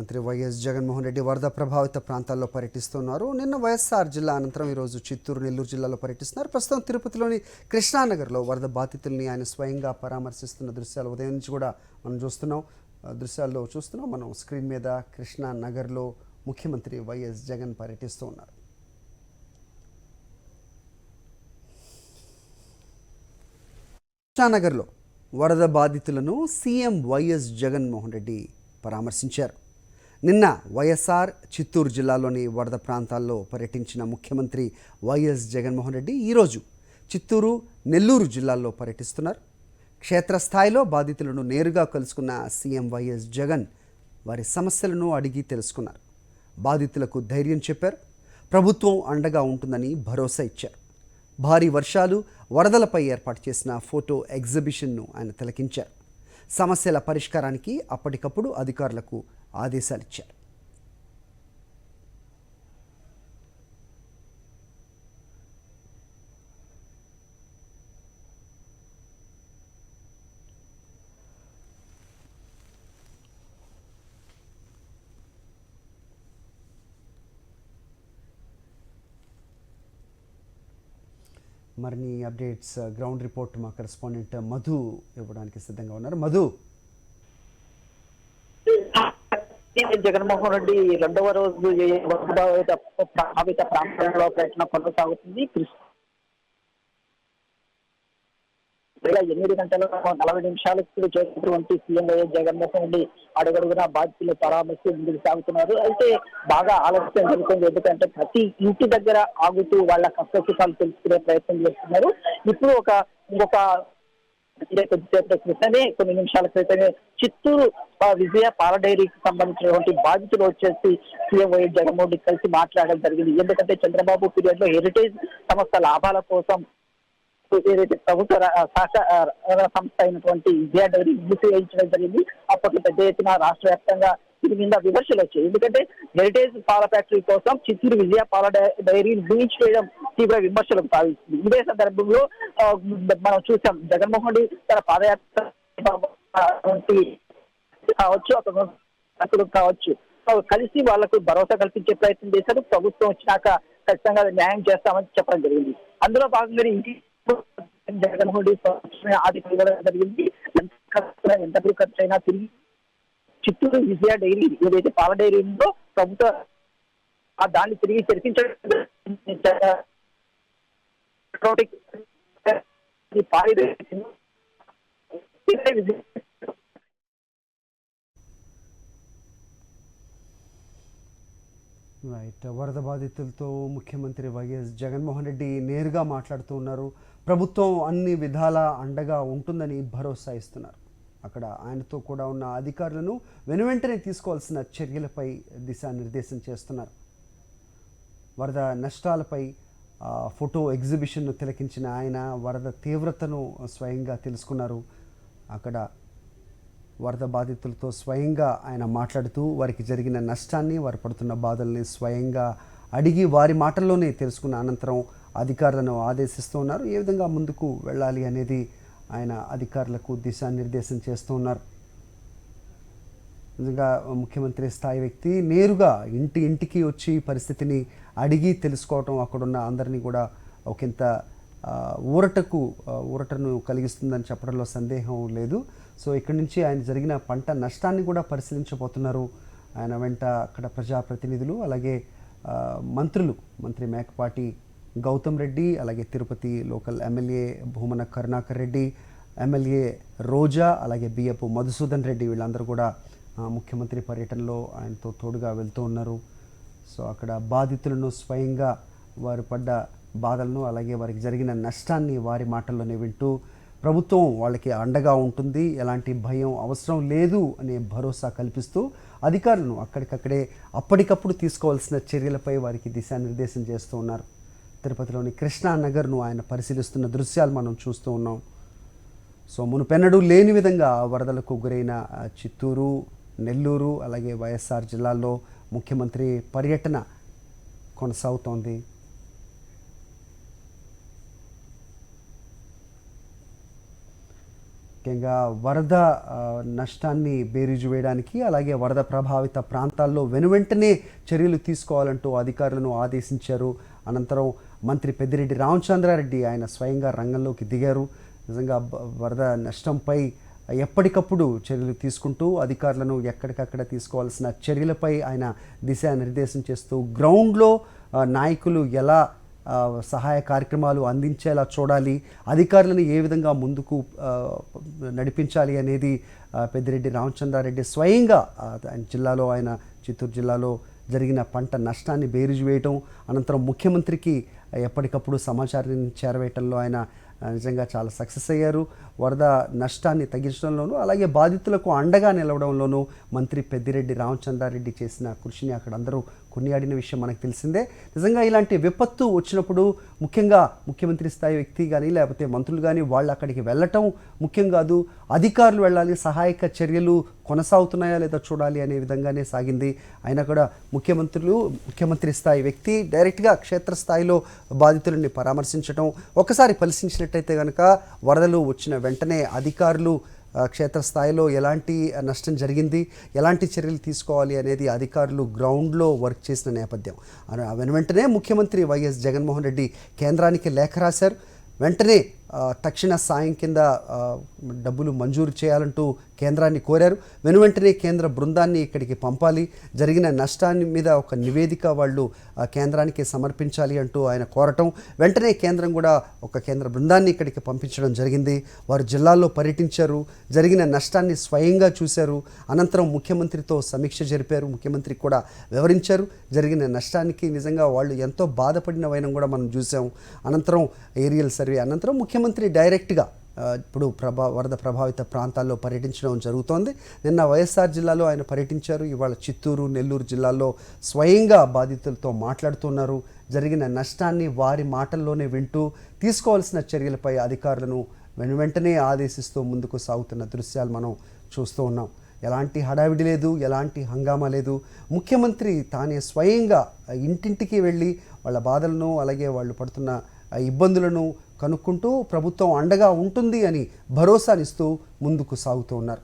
ముఖ్యమంత్రి వైఎస్ జగన్మోహన్ రెడ్డి వరద ప్రభావిత ప్రాంతాల్లో పర్యటిస్తున్నారు. నిన్న వైఎస్ఆర్ జిల్లా అనంతరం ఈరోజు చిత్తూరు, నెల్లూరు జిల్లాలో పర్యటిస్తున్నారు. ప్రస్తుతం తిరుపతిలోని కృష్ణానగర్లో వరద బాధితుల్ని ఆయన స్వయంగా పరామర్శిస్తున్న దృశ్యాలు ఉదయం నుంచి కూడా మనం చూస్తున్నాం. దృశ్యాల్లో చూస్తున్నాం మనం స్క్రీన్ మీద. కృష్ణానగర్లో ముఖ్యమంత్రి వైఎస్ జగన్ పర్యటిస్తూ ఉన్నారు. కృష్ణానగర్లో వరద బాధితులను సీఎం వైఎస్ జగన్మోహన్ రెడ్డి పరామర్శించారు. నిన్న వైఎస్ఆర్ చిత్తూరు జిల్లాలోని వరద ప్రాంతాల్లో పర్యటించిన ముఖ్యమంత్రి వైఎస్ జగన్మోహన్ రెడ్డి ఈరోజు చిత్తూరు, నెల్లూరు జిల్లాల్లో పర్యటిస్తున్నారు. క్షేత్రస్థాయిలో బాధితులను నేరుగా కలుసుకున్న సీఎం వైఎస్ జగన్ వారి సమస్యలను అడిగి తెలుసుకున్నారు. బాధితులకు ధైర్యం చెప్పారు. ప్రభుత్వం అండగా ఉంటుందని భరోసా ఇచ్చారు. భారీ వర్షాలు, వరదలపై ఏర్పాటు చేసిన ఫోటో ఎగ్జిబిషన్ను ఆయన తిలకించారు. సమస్యల పరిష్కారానికి అప్పటికప్పుడు అధికారులకు ఆదేశాలు ఇచ్చారు. మరిన్ని అప్డేట్స్, గ్రౌండ్ రిపోర్ట్ మా కరెస్పాండెంట్ మధు ఇవ్వడానికి సిద్ధంగా ఉన్నారు. మధు, జగన్మోహన్ రెడ్డి రెండవ రోజు ప్రభావిత ప్రాంతాల్లో ప్రయత్నం కొనసాగుతుంది. 8 గంటల 40 నిమిషాలకు చేసినటువంటి సీఎం వైఎస్ జగన్మోహన్ రెడ్డి అడుగడుగున బాధితులు పరామర్శ ముందుకు సాగుతున్నారు. అయితే బాగా ఆలస్యం జరుగుతుంది. ఎందుకంటే ప్రతి ఇంటి దగ్గర ఆగుతూ వాళ్ళ కష్టసుఖాలు తెలుసుకునే ప్రయత్నం చేస్తున్నారు. ఇప్పుడు ఇంకొక కొద్దిసేపటి క్రితమే, కొన్ని నిమిషాల క్రితమే చిత్తూరు విజయ పాల డైరీకి సంబంధించినటువంటి బాధితులు వచ్చేసి సీఎం వైఎస్ జగన్మోహన్ రెడ్డి కలిసి మాట్లాడడం జరిగింది. ఎందుకంటే చంద్రబాబు పీరియడ్ లో హెరిటేజ్ సంస్థ లాభాల కోసం ఏదైతే ప్రభుత్వ సహకార సంస్థ అయినటువంటి విజయ డైరీ మూసివేయించడం జరిగింది. అప్పట్లో పెద్ద ఎత్తున రాష్ట్ర వ్యాప్తంగా దీని మీద విమర్శలు వచ్చాయి. ఎందుకంటే హెరిటేజ్ పాల ఫ్యాక్టరీ కోసం చిత్తూరు విజయ పాల డైరీని మూయించేయడం తీవ్ర విమర్శలకు సాధిస్తుంది. ఇదే సందర్భంలో మనం చూసాం, జగన్మోహన్ రెడ్డి తన పాదయాత్ర కావచ్చు, అతను కావచ్చు, కలిసి వాళ్లకు భరోసా కల్పించే ప్రయత్నం చేశారు. ప్రభుత్వం వచ్చినాక ఖచ్చితంగా న్యాయం చేస్తామని చెప్పడం జరిగింది. అందులో భాగంగా ఇంటి జగన్మోహన్ రెడ్డి ఆర్థిక జరిగింది. ఎంత ఖర్చు అయినా తిరిగి చిత్తూరు విజయ డైరీ ఏదైతే పాల డైరీ ఉందో ప్రభుత్వ దాన్ని తిరిగి తెరిపించడం రైట్. వరద బాధితులతో ముఖ్యమంత్రి వైఎస్ జగన్మోహన్ రెడ్డి నేరుగా మాట్లాడుతూ ఉన్నారు. ప్రభుత్వం అన్ని విధాల అండగా ఉంటుందని భరోసా ఇస్తున్నారు. అక్కడ ఆయనతో కూడా ఉన్న అధికారులను వెనువెంటనే తీసుకోవాల్సిన చర్యలపై దిశానిర్దేశం చేస్తున్నారు. వరద నష్టాలపై ఫోటో ఎగ్జిబిషన్ను తిలకించిన ఆయన వరద తీవ్రతను స్వయంగా తెలుసుకున్నారు. అక్కడ వరద బాధితులతో స్వయంగా ఆయన మాట్లాడుతూ వారికి జరిగిన నష్టాన్ని, వారు పడుతున్న బాధల్ని స్వయంగా అడిగి వారి మాటల్లోనే తెలుసుకున్న అనంతరం అధికారులను ఆదేశిస్తూ ఉన్నారు. ఏ విధంగా ముందుకు వెళ్ళాలి అనేది ఆయన అధికారులకు దిశానిర్దేశం చేస్తూ ఉన్నారు. నిజంగా ముఖ్యమంత్రి స్థాయి వ్యక్తి నేరుగా ఇంటికి వచ్చి పరిస్థితిని అడిగి తెలుసుకోవటం అక్కడున్న అందరినీ కూడా ఒకంత ఊరటను కలిగిస్తుందని చెప్పడంలో సందేహం లేదు. సో ఇక్కడి నుంచి ఆయన జరిగిన పంట నష్టాన్ని కూడా పరిశీలించబోతున్నారు. ఆయన వెంట అక్కడ ప్రజాప్రతినిధులు, అలాగే మంత్రి మేకపాటి గౌతమ్ రెడ్డి, అలాగే Tirupati local MLA Bhumana Karunakar Reddy, MLA Roja, అలాగే బియ్యపు మధుసూదన్ రెడ్డి, వీళ్ళందరూ కూడా ముఖ్యమంత్రి పర్యటనలో ఆయనతో తోడుగా వెళ్తూ ఉన్నారు. సో అక్కడ బాధితులను స్వయంగా వారు పడ్డ బాధలను, అలాగే వారికి జరిగిన నష్టాన్ని వారి మాటల్లోనే వింటూ ప్రభుత్వం వాళ్ళకి అండగా ఉంటుంది, ఎలాంటి భయం అవసరం లేదు అనే భరోసా కల్పిస్తూ అధికారులను అక్కడికక్కడే అప్పటికప్పుడు తీసుకోవాల్సిన చర్యలపై వారికి దిశానిర్దేశం చేస్తూ ఉన్నారు. తిరుపతిలోని కృష్ణానగర్ను ఆయన పరిశీలిస్తున్న దృశ్యాలు మనం చూస్తూ ఉన్నాం. సో మునుపెన్నడూ లేని విధంగా వరదలకు గురైన చిత్తూరు, నెల్లూరు, అలాగే వైఎస్ఆర్ జిల్లాల్లో ముఖ్యమంత్రి పర్యటన కొనసాగుతోంది. ముఖ్యంగా వరద నష్టాన్ని బేరీజు వేయడానికి అలాగే వరద ప్రభావిత ప్రాంతాల్లో వెనువెంటనే చర్యలు తీసుకోవాలంటూ అధికారులను ఆదేశించారు. అనంతరం మంత్రి పెద్దిరెడ్డి రామచంద్రారెడ్డి ఆయన స్వయంగా రంగంలోకి దిగారు. నిజంగా వరద నష్టంపై ఎప్పటికప్పుడు చర్యలు తీసుకుంటూ అధికారులను ఎక్కడికక్కడ తీసుకోవాల్సిన చర్యలపై ఆయన దిశానిర్దేశం చేస్తూ గ్రౌండ్లో నాయకులు ఎలా సహాయ కార్యక్రమాలు అందించేలా చూడాలి, అధికారులను ఏ విధంగా ముందుకు నడిపించాలి అనేది పెద్దిరెడ్డి రామచంద్రారెడ్డి స్వయంగా ఆయన జిల్లాలో ఆయన చిత్తూరు జిల్లాలో జరిగిన పంట నష్టాన్ని బేరీజు వేయటం, అనంతరం ముఖ్యమంత్రికి ఎప్పటికప్పుడు సమాచారాన్ని చేరవేయటంలో ఆయన నిజంగా చాలా సక్సెస్ అయ్యారు. వరద నష్టాన్ని తగ్గించడంలోనూ అలాగే బాధితులకు అండగా నిలవడంలోనూ మంత్రి పెద్దిరెడ్డి రామచంద్రారెడ్డి చేసిన కృషిని అక్కడ అందరూ కొనియాడిన విషయం మనకు తెలిసిందే. నిజంగా ఇలాంటి విపత్తు వచ్చినప్పుడు ముఖ్యంగా ముఖ్యమంత్రి స్థాయి వ్యక్తి కానీ లేకపోతే మంత్రులు కానీ వాళ్ళు అక్కడికి వెళ్ళటం ముఖ్యం కాదు, అధికారులు వెళ్ళాలి, సహాయక చర్యలు కొనసాగుతున్నాయా లేదా చూడాలి అనే విధంగానే సాగింది. అయినా కూడా ముఖ్యమంత్రి స్థాయి వ్యక్తి డైరెక్ట్గా క్షేత్రస్థాయిలో బాధితులని పరామర్శించడం, ఒకసారి పరిశీలించినట్టయితే కనుక వరదలు వచ్చిన వెంటనే అధికారులు క్షేత్రస్థాయిలో ఎలాంటి నష్టం జరిగింది, ఎలాంటి చర్యలు తీసుకోవాలి అనేది అధికారులు గ్రౌండ్లో వర్క్ చేసిన నేపథ్యం. వెంటనే ముఖ్యమంత్రి వైఎస్ జగన్మోహన్ రెడ్డి కేంద్రానికి లేఖ రాశారు. వెంటనే తక్షణ సాయం కింద డబ్బులు మంజూరు చేయాలంటూ కేంద్రాన్ని కోరారు. వెనువెంటనే కేంద్ర బృందాన్ని ఇక్కడికి పంపాలి, జరిగిన నష్టాన్ని మీద ఒక నివేదిక వాళ్ళు కేంద్రానికి సమర్పించాలి అంటూ ఆయన కోరటం, వెంటనే కేంద్రం కూడా ఒక కేంద్ర బృందాన్ని ఇక్కడికి పంపించడం జరిగింది. వారు జిల్లాల్లో పర్యటించారు, జరిగిన నష్టాన్ని స్వయంగా చూశారు. అనంతరం ముఖ్యమంత్రితో సమీక్ష జరిపారు, ముఖ్యమంత్రికి కూడా వివరించారు. జరిగిన నష్టానికి నిజంగా వాళ్ళు ఎంతో బాధపడిన వైనం కూడా మనం చూసాం. అనంతరం ఏరియల్ సర్వే అనంతరం ముఖ్యమంత్రి డైరెక్ట్గా ఇప్పుడు వరద ప్రభావిత ప్రాంతాల్లో పర్యటించడం జరుగుతోంది. నిన్న వైఎస్ఆర్ జిల్లాలో ఆయన పర్యటించారు. ఇవాళ చిత్తూరు, నెల్లూరు జిల్లాల్లో స్వయంగా బాధితులతో మాట్లాడుతున్నారు. జరిగిన నష్టాన్ని వారి మాటల్లోనే వింటూ తీసుకోవాల్సిన చర్యలపై అధికారులను వెంటనే ఆదేశిస్తూ ముందుకు సాగుతున్న దృశ్యాలు మనం చూస్తూ ఉన్నాం. ఎలాంటి హడావిడి లేదు, ఎలాంటి హంగామా లేదు. ముఖ్యమంత్రి తానే స్వయంగా ఇంటింటికి వెళ్ళి వాళ్ళ బాధలను అలాగే వాళ్ళు పడుతున్న ఇబ్బందులను కనుక్కుంటూ ప్రభుత్వం అండగా ఉంటుంది అని భరోసానిస్తూ ముందుకు సాగుతూ ఉన్నారు.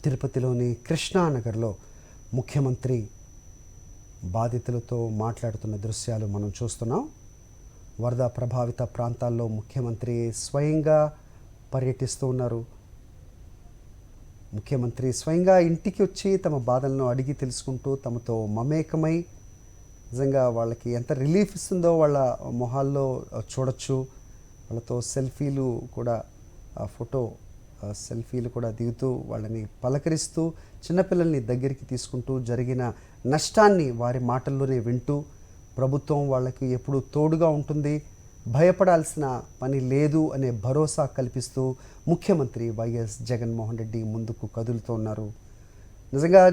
తిరుపతిలోని కృష్ణానగర్లో ముఖ్యమంత్రి బాధితులతో మాట్లాడుతున్న దృశ్యాలు మనం చూస్తున్నాం. వరద ప్రభావిత ప్రాంతాల్లో ముఖ్యమంత్రి స్వయంగా పర్యటిస్తూ ఉన్నారు. ముఖ్యమంత్రి స్వయంగా ఇంటికి వచ్చి తమ బాధలను అడిగి తెలుసుకుంటూ తమతో మమేకమై నిజంగా వాళ్ళకి ఎంత రిలీఫ్ ఇస్తుందో వాళ్ళ మొహాల్లో చూడొచ్చు. వాళ్ళతో సెల్ఫీలు కూడా సెల్ఫీలు కూడా దిగుతూ వాళ్ళని పలకరిస్తూ చిన్నపిల్లల్ని దగ్గరికి తీసుకుంటూ జరిగిన నష్టాన్ని వారి మాటల్లోనే వింటూ ప్రభుత్వం వాళ్ళకి ఎప్పుడూ తోడుగా ఉంటుంది, భయపడాల్సిన పని లేదు అనే భరోసా కల్పిస్తూ ముఖ్యమంత్రి వైఎస్ జగన్మోహన్ రెడ్డి ముందుకు కదులుతూ ఉన్నారు. నిజంగా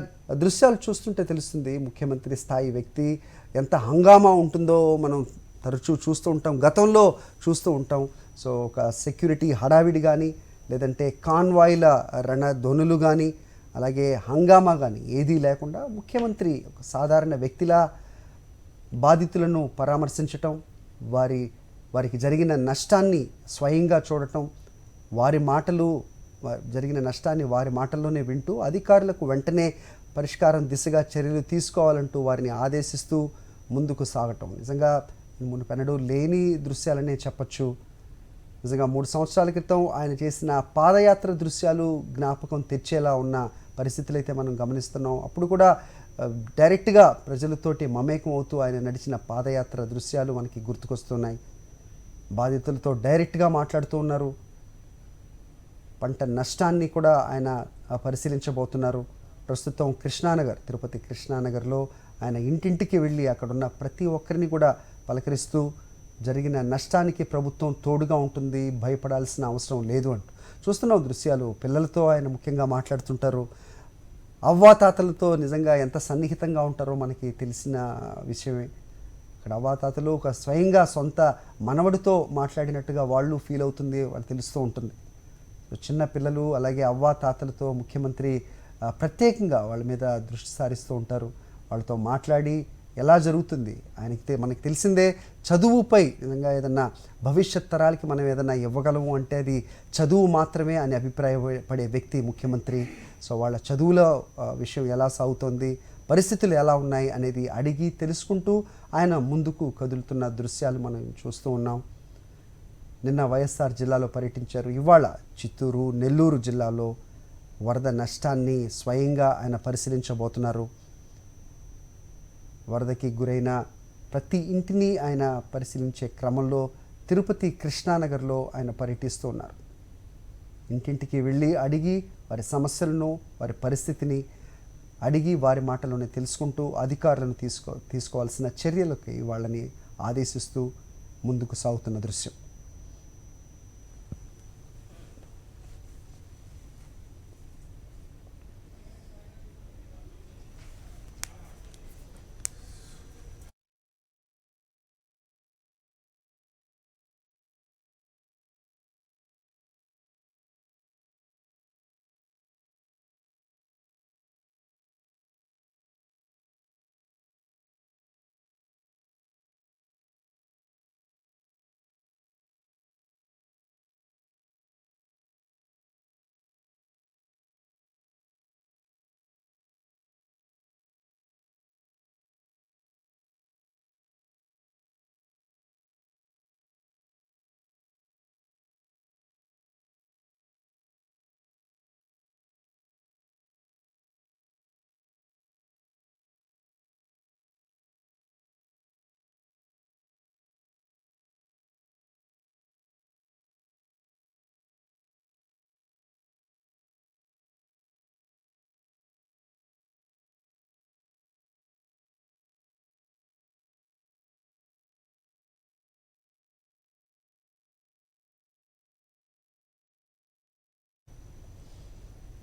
దృశ్యాలు చూస్తుంటే తెలుస్తుంది ముఖ్యమంత్రి స్థాయి వ్యక్తి ఎంత హంగామా ఉంటుందో మనం తరచూ చూస్తూ ఉంటాం, గతంలో చూస్తూ ఉంటాం. సో ఒక సెక్యూరిటీ హడావిడి కానీ లేదంటే కాన్వాయ్ల రణధ్వనులు కానీ అలాగే హంగామా కానీ ఏదీ లేకుండా ముఖ్యమంత్రి ఒక సాధారణ వ్యక్తిలా బాధితులను పరామర్శించటం, వారికి జరిగిన నష్టాన్ని స్వయంగా చూడటం, జరిగిన నష్టాన్ని వారి మాటల్లోనే వింటూ అధికారులకు వెంటనే పరిష్కారం దిశగా చర్యలు తీసుకోవాలంటూ వారిని ఆదేశిస్తూ ముందుకు సాగటం నిజంగా మునుపెన్నడూ లేని దృశ్యాలనే చెప్పచ్చు. నిజంగా 3 సంవత్సరాల క్రితం ఆయన చేసిన పాదయాత్ర దృశ్యాలు జ్ఞాపకం తెచ్చేలా ఉన్న పరిస్థితులు అయితే మనం గమనిస్తున్నాం. అప్పుడు కూడా డైరెక్ట్గా ప్రజలతోటి మమేకం అవుతూ ఆయన నడిచిన పాదయాత్ర దృశ్యాలు మనకి గుర్తుకొస్తున్నాయి. బాధితులతో డైరెక్ట్గా మాట్లాడుతూ ఉన్నారు. పంట నష్టాన్ని కూడా ఆయన పరిశీలించబోతున్నారు. ప్రస్తుతం తిరుపతి కృష్ణానగర్లో ఆయన ఇంటింటికి వెళ్ళి అక్కడున్న ప్రతి ఒక్కరిని కూడా పలకరిస్తూ జరిగిన నష్టానికి ప్రభుత్వం తోడుగా ఉంటుంది, భయపడాల్సిన అవసరం లేదు అంటూ చూస్తున్నాం దృశ్యాలు. పిల్లలతో ఆయన ముఖ్యంగా మాట్లాడుతుంటారు. అవ్వాతాతలతో నిజంగా ఎంత సన్నిహితంగా ఉంటారో మనకి తెలిసిన విషయమే. ఇక్కడ అవ్వాతాతలు ఒక స్వయంగా సొంత మనవడితో మాట్లాడినట్టుగా వాళ్ళు ఫీల్ అవుతుంది, వాళ్ళు తెలుస్తూ ఉంటుంది. చిన్న పిల్లలు అలాగే అవ్వాతాతలతో ముఖ్యమంత్రి ప్రత్యేకంగా వాళ్ళ మీద దృష్టి సారిస్తూ ఉంటారు. వాళ్ళతో మాట్లాడి ఎలా జరుగుతుంది మనకి తెలిసిందే, చదువుపై నిజంగా ఏదన్నా భవిష్యత్ తరాలకి మనం ఏదన్నా ఇవ్వగలము అంటే అది చదువు మాత్రమే అని అభిప్రాయపడే వ్యక్తి ముఖ్యమంత్రి. సో వాళ్ళ చదువుల విషయం ఎలా సాగుతోంది, పరిస్థితులు ఎలా ఉన్నాయి అనేది అడిగి తెలుసుకుంటూ ఆయన ముందుకు కదులుతున్న దృశ్యాలు మనం చూస్తూ ఉన్నాం. నిన్న వైఎస్ఆర్ జిల్లాలో పర్యటించారు. ఇవాళ చిత్తూరు, నెల్లూరు జిల్లాలో వరద నష్టాన్ని స్వయంగా ఆయన పరిశీలించబోతున్నారు. వరదకి గురైన ప్రతి ఇంటిని ఆయన పరిశీలించే క్రమంలో తిరుపతి కృష్ణానగర్లో ఆయన పర్యటిస్తూ ఉన్నారు. ఇంటింటికి వెళ్ళి అడిగి వారి సమస్యలను, వారి పరిస్థితిని అడిగి వారి మాటలోనే తెలుసుకుంటూ అధికారులను తీసుకోవాల్సిన చర్యలకి వాళ్ళని ఆదేశిస్తూ ముందుకు సాగుతున్న దృశ్యం.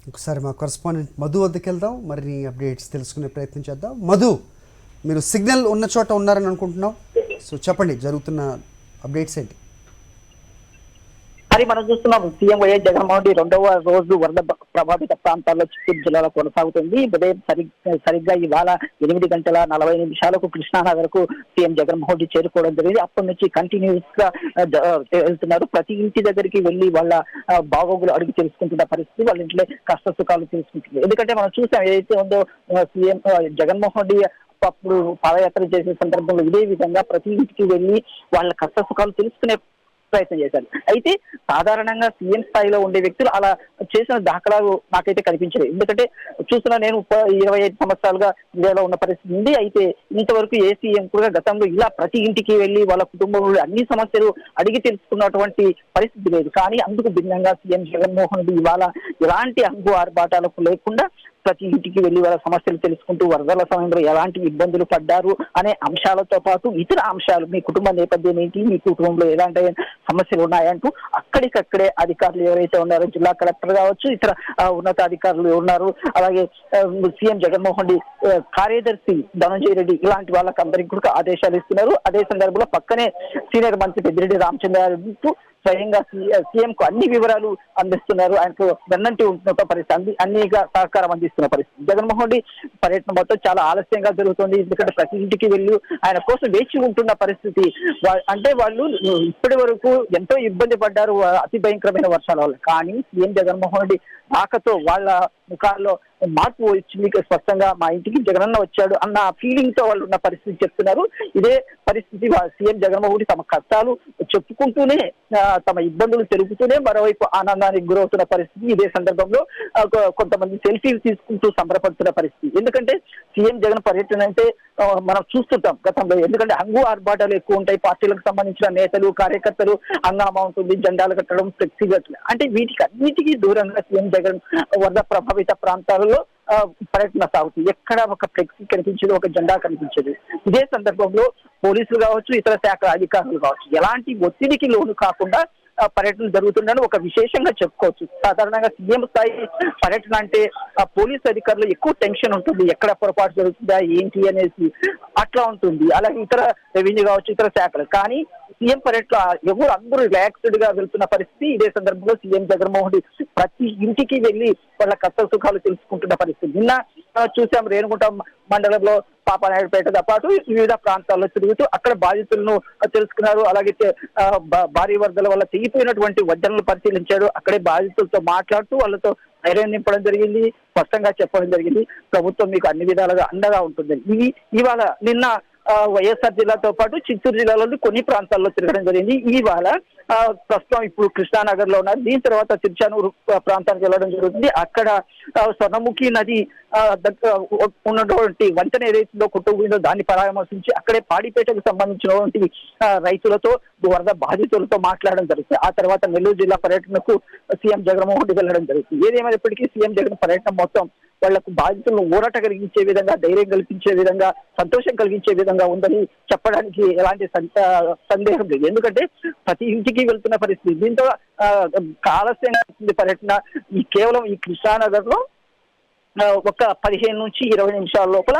ఒకసారి మా కరెస్పాండెంట్ మధు వద్దకు వెళ్దాం, మరిన్ని అప్డేట్స్ తెలుసుకునే ప్రయత్నం చేద్దాం. మధు, మీరు సిగ్నల్ ఉన్న చోట ఉన్నారని అనుకుంటున్నాం, సో చెప్పండి జరుగుతున్న అప్డేట్స్ ఏంటి? మరి మనం చూస్తున్నాం, సీఎం వైఎస్ జగన్మోహన్ రెడ్డి 2వ రోజు వరద ప్రభావిత ప్రాంతాల్లో చిత్తూరు జిల్లాలో కొనసాగుతుంది. ఉదయం సరిగ్గా ఇవాళ 8:40 కృష్ణానగర్ కు సీఎం జగన్మోహన్ రెడ్డి చేరుకోవడం జరిగింది. అప్పటి నుంచి కంటిన్యూస్ గా వెళ్తున్నారు. ప్రతి ఇంటి దగ్గరికి వెళ్లి వాళ్ళ బాగోగులు అడిగి తెలుసుకుంటున్న పరిస్థితి, వాళ్ళ ఇంట్లో కష్ట సుఖాలు తెలుసుకుంటుంది. ఎందుకంటే మనం చూసాం, ఏదైతే ఉందో సీఎం జగన్మోహన్ రెడ్డి అప్పుడు పాదయాత్ర చేసే సందర్భంలో ఇదే విధంగా ప్రతి ఇంటికి వెళ్లి వాళ్ళ కష్ట సుఖాలు తెలుసుకునే ప్రయత్నం చేశారు. అయితే సాధారణంగా సీఎం స్థాయిలో ఉండే వ్యక్తులు అలా చేసిన దాఖలాలు నాకైతే కనిపించలేదు. ఎందుకంటే చూస్తున్నా, నేను 25 సంవత్సరాలుగా ఇండియాలో ఉన్న పరిస్థితి ఉంది. అయితే ఇంతవరకు ఏ సీఎం కూడా గతంలో ఇలా ప్రతి ఇంటికి వెళ్లి వాళ్ళ కుటుంబంలో అన్ని సమస్యలు అడిగి తెలుసుకున్నటువంటి పరిస్థితి లేదు. కానీ అందుకు భిన్నంగా సీఎం జగన్మోహన్ రెడ్డి ఇవాళ ఎలాంటి అంగు ఆర్భాటాలకు లేకుండా ప్రతి ఇంటికి వెళ్లి వాళ్ళ సమస్యలు తెలుసుకుంటూ వరదల సమయంలో ఎలాంటి ఇబ్బందులు పడ్డారు అనే అంశాలతో పాటు ఇతర అంశాలు, మీ కుటుంబ నేపథ్యం ఏంటి, మీ కుటుంబంలో ఎలాంటి సమస్యలు ఉన్నాయంటూ అక్కడికక్కడే అధికారులు ఎవరైతే ఉన్నారో, జిల్లా కలెక్టర్ కావచ్చు, ఇతర ఉన్నతాధికారులు ఉన్నారు, అలాగే సీఎం జగన్మోహన్ రెడ్డి కార్యదర్శి ధనంజయ రెడ్డి, ఇలాంటి వాళ్ళకి అందరికీ కూడా ఆదేశాలు ఇస్తున్నారు. అదే సందర్భంలో పక్కనే సీనియర్ మంత్రి పెద్దిరెడ్డి రామచంద్రారెడ్డి స్వయంగా సీఎం కు అన్ని వివరాలు అందిస్తున్నారు. ఆయనకు వెన్నంటి ఉంటున్న పరిస్థితి, అన్నిగా సహకారం అందిస్తున్న పరిస్థితి. జగన్మోహన్ రెడ్డి పర్యటన మొత్తం చాలా ఆలస్యంగా జరుగుతుంది. ఎందుకంటే ప్రతి ఇంటికి వెళ్లి ఆయన కోసం వేచి ఉంటున్న పరిస్థితి. అంటే వాళ్ళు ఇప్పటి వరకు ఎంతో ఇబ్బంది పడ్డారు అతి భయంకరమైన వర్షాల వల్ల. కానీ సీఎం జగన్మోహన్ రెడ్డి రాకతో వాళ్ళ ముఖాల్లో మార్పు వచ్చింది. స్పష్టంగా మా ఇంటికి జగనన్న వచ్చాడు అన్న ఫీలింగ్ తో వాళ్ళు ఉన్న పరిస్థితి చెప్తున్నారు. ఇదే పరిస్థితి సీఎం జగన్మోహన్ రెడ్డి తమ కష్టాలు చెప్పుకుంటూనే, తమ ఇబ్బందులు తెలుపుతూనే మరోవైపు ఆనందానికి గురవుతున్న పరిస్థితి. ఇదే సందర్భంలో కొంతమంది సెల్ఫీలు తీసుకుంటూ సంబరపడుతున్న పరిస్థితి. ఎందుకంటే సీఎం జగన్ పర్యటన అంటే మనం చూస్తుంటాం గతంలో. ఎందుకంటే హంగు ఆర్భాటాలు ఎక్కువ ఉంటాయి. పార్టీలకు సంబంధించిన నేతలు, కార్యకర్తలు హంగామా ఉంటుంది, జెండాలు కట్టడం, ఫ్లెక్సీ కట్టడం. అంటే వీటికి అన్నిటికీ దూరంగా సీఎం జగన్ వరద ప్రభావిత ప్రాంతాలలో పర్యటన సాగుతుంది. ఎక్కడ ఒక ఫ్లెక్సీ కనిపించేది, ఒక జెండా కనిపించేది. ఇదే సందర్భంలో పోలీసులు కావచ్చు, ఇతర శాఖ అధికారులు కావచ్చు, ఎలాంటి ఒత్తిడికి లోను కాకుండా పర్యటన జరుగుతుందని ఒక విశేషంగా చెప్పుకోవచ్చు. సాధారణంగా సీఎం స్థాయి పర్యటన అంటే పోలీస్ అధికారులు ఎక్కువ టెన్షన్ ఉంటుంది, ఎక్కడ పొరపాటు జరుగుతుందా ఏంటి అనేసి అట్లా ఉంటుంది. అలాగే ఇతర రెవెన్యూ కావచ్చు, ఇతర శాఖలు. కానీ సీఎం పర్యటన ఎవరు అందరూ రిలాక్స్డ్ గా వెళ్తున్న పరిస్థితి. ఇదే సందర్భంలో సీఎం జగన్మోహన్ రెడ్డి ప్రతి ఇంటికి వెళ్లి వాళ్ళ కష్ట సుఖాలు తెలుసుకుంటున్న పరిస్థితి. నిన్న చూసాం రేణుగుంట మండలంలో పాపనాయుడుపేటతో పాటు వివిధ ప్రాంతాల్లో తిరుగుతూ అక్కడ బాధితులను తెలుసుకున్నారు. అలాగే భారీ వరదల వల్ల తెగిపోయినటువంటి వడ్డలను పరిశీలించారు. అక్కడే బాధితులతో మాట్లాడుతూ వాళ్ళతో ధైర్యం నింపడం జరిగింది, స్పష్టంగా చెప్పడం జరిగింది ప్రభుత్వం మీకు అన్ని విధాలుగా అండగా ఉంటుంది. ఇవాళ నిన్న వైఎస్ఆర్ జిల్లాతో పాటు చిత్తూరు జిల్లాలోని కొన్ని ప్రాంతాల్లో తిరగడం జరిగింది. ఇవాళ ప్రస్తుతం ఇప్పుడు కృష్ణానగర్ లో ఉన్నారు. దీని తర్వాత తిరుచానూరు ప్రాంతానికి వెళ్ళడం జరుగుతుంది. అక్కడ స్వర్ణముఖి నది ఉన్నటువంటి వంతెన ఏదైతుందో కొట్టుకుపోయిందో దాన్ని పరామర్శించి అక్కడే పాడిపేటకు సంబంధించినటువంటి రైతులతో, వరద బాధితులతో మాట్లాడడం జరుగుతుంది. ఆ తర్వాత నెల్లూరు జిల్లా పర్యటనకు సీఎం జగన్మోహన్ రెడ్డి వెళ్ళడం జరుగుతుంది. ఏదేమైనప్పటికీ సీఎం జగన్ పర్యటన మొత్తం వాళ్లకు బాధితులను ఊరట కలిగించే విధంగా, ధైర్యం కల్పించే విధంగా, సంతోషం కలిగించే విధంగా ఉందని చెప్పడానికి ఎలాంటి సందేహం లేదు. ఎందుకంటే ప్రతి ఇంటికి వెళ్తున్న పరిస్థితి. దీంతో ఆలస్యంగా పర్యటన కేవలం ఈ కృష్ణానగర్ లో ఒక 15 నుంచి 20 నిమిషాల లోపల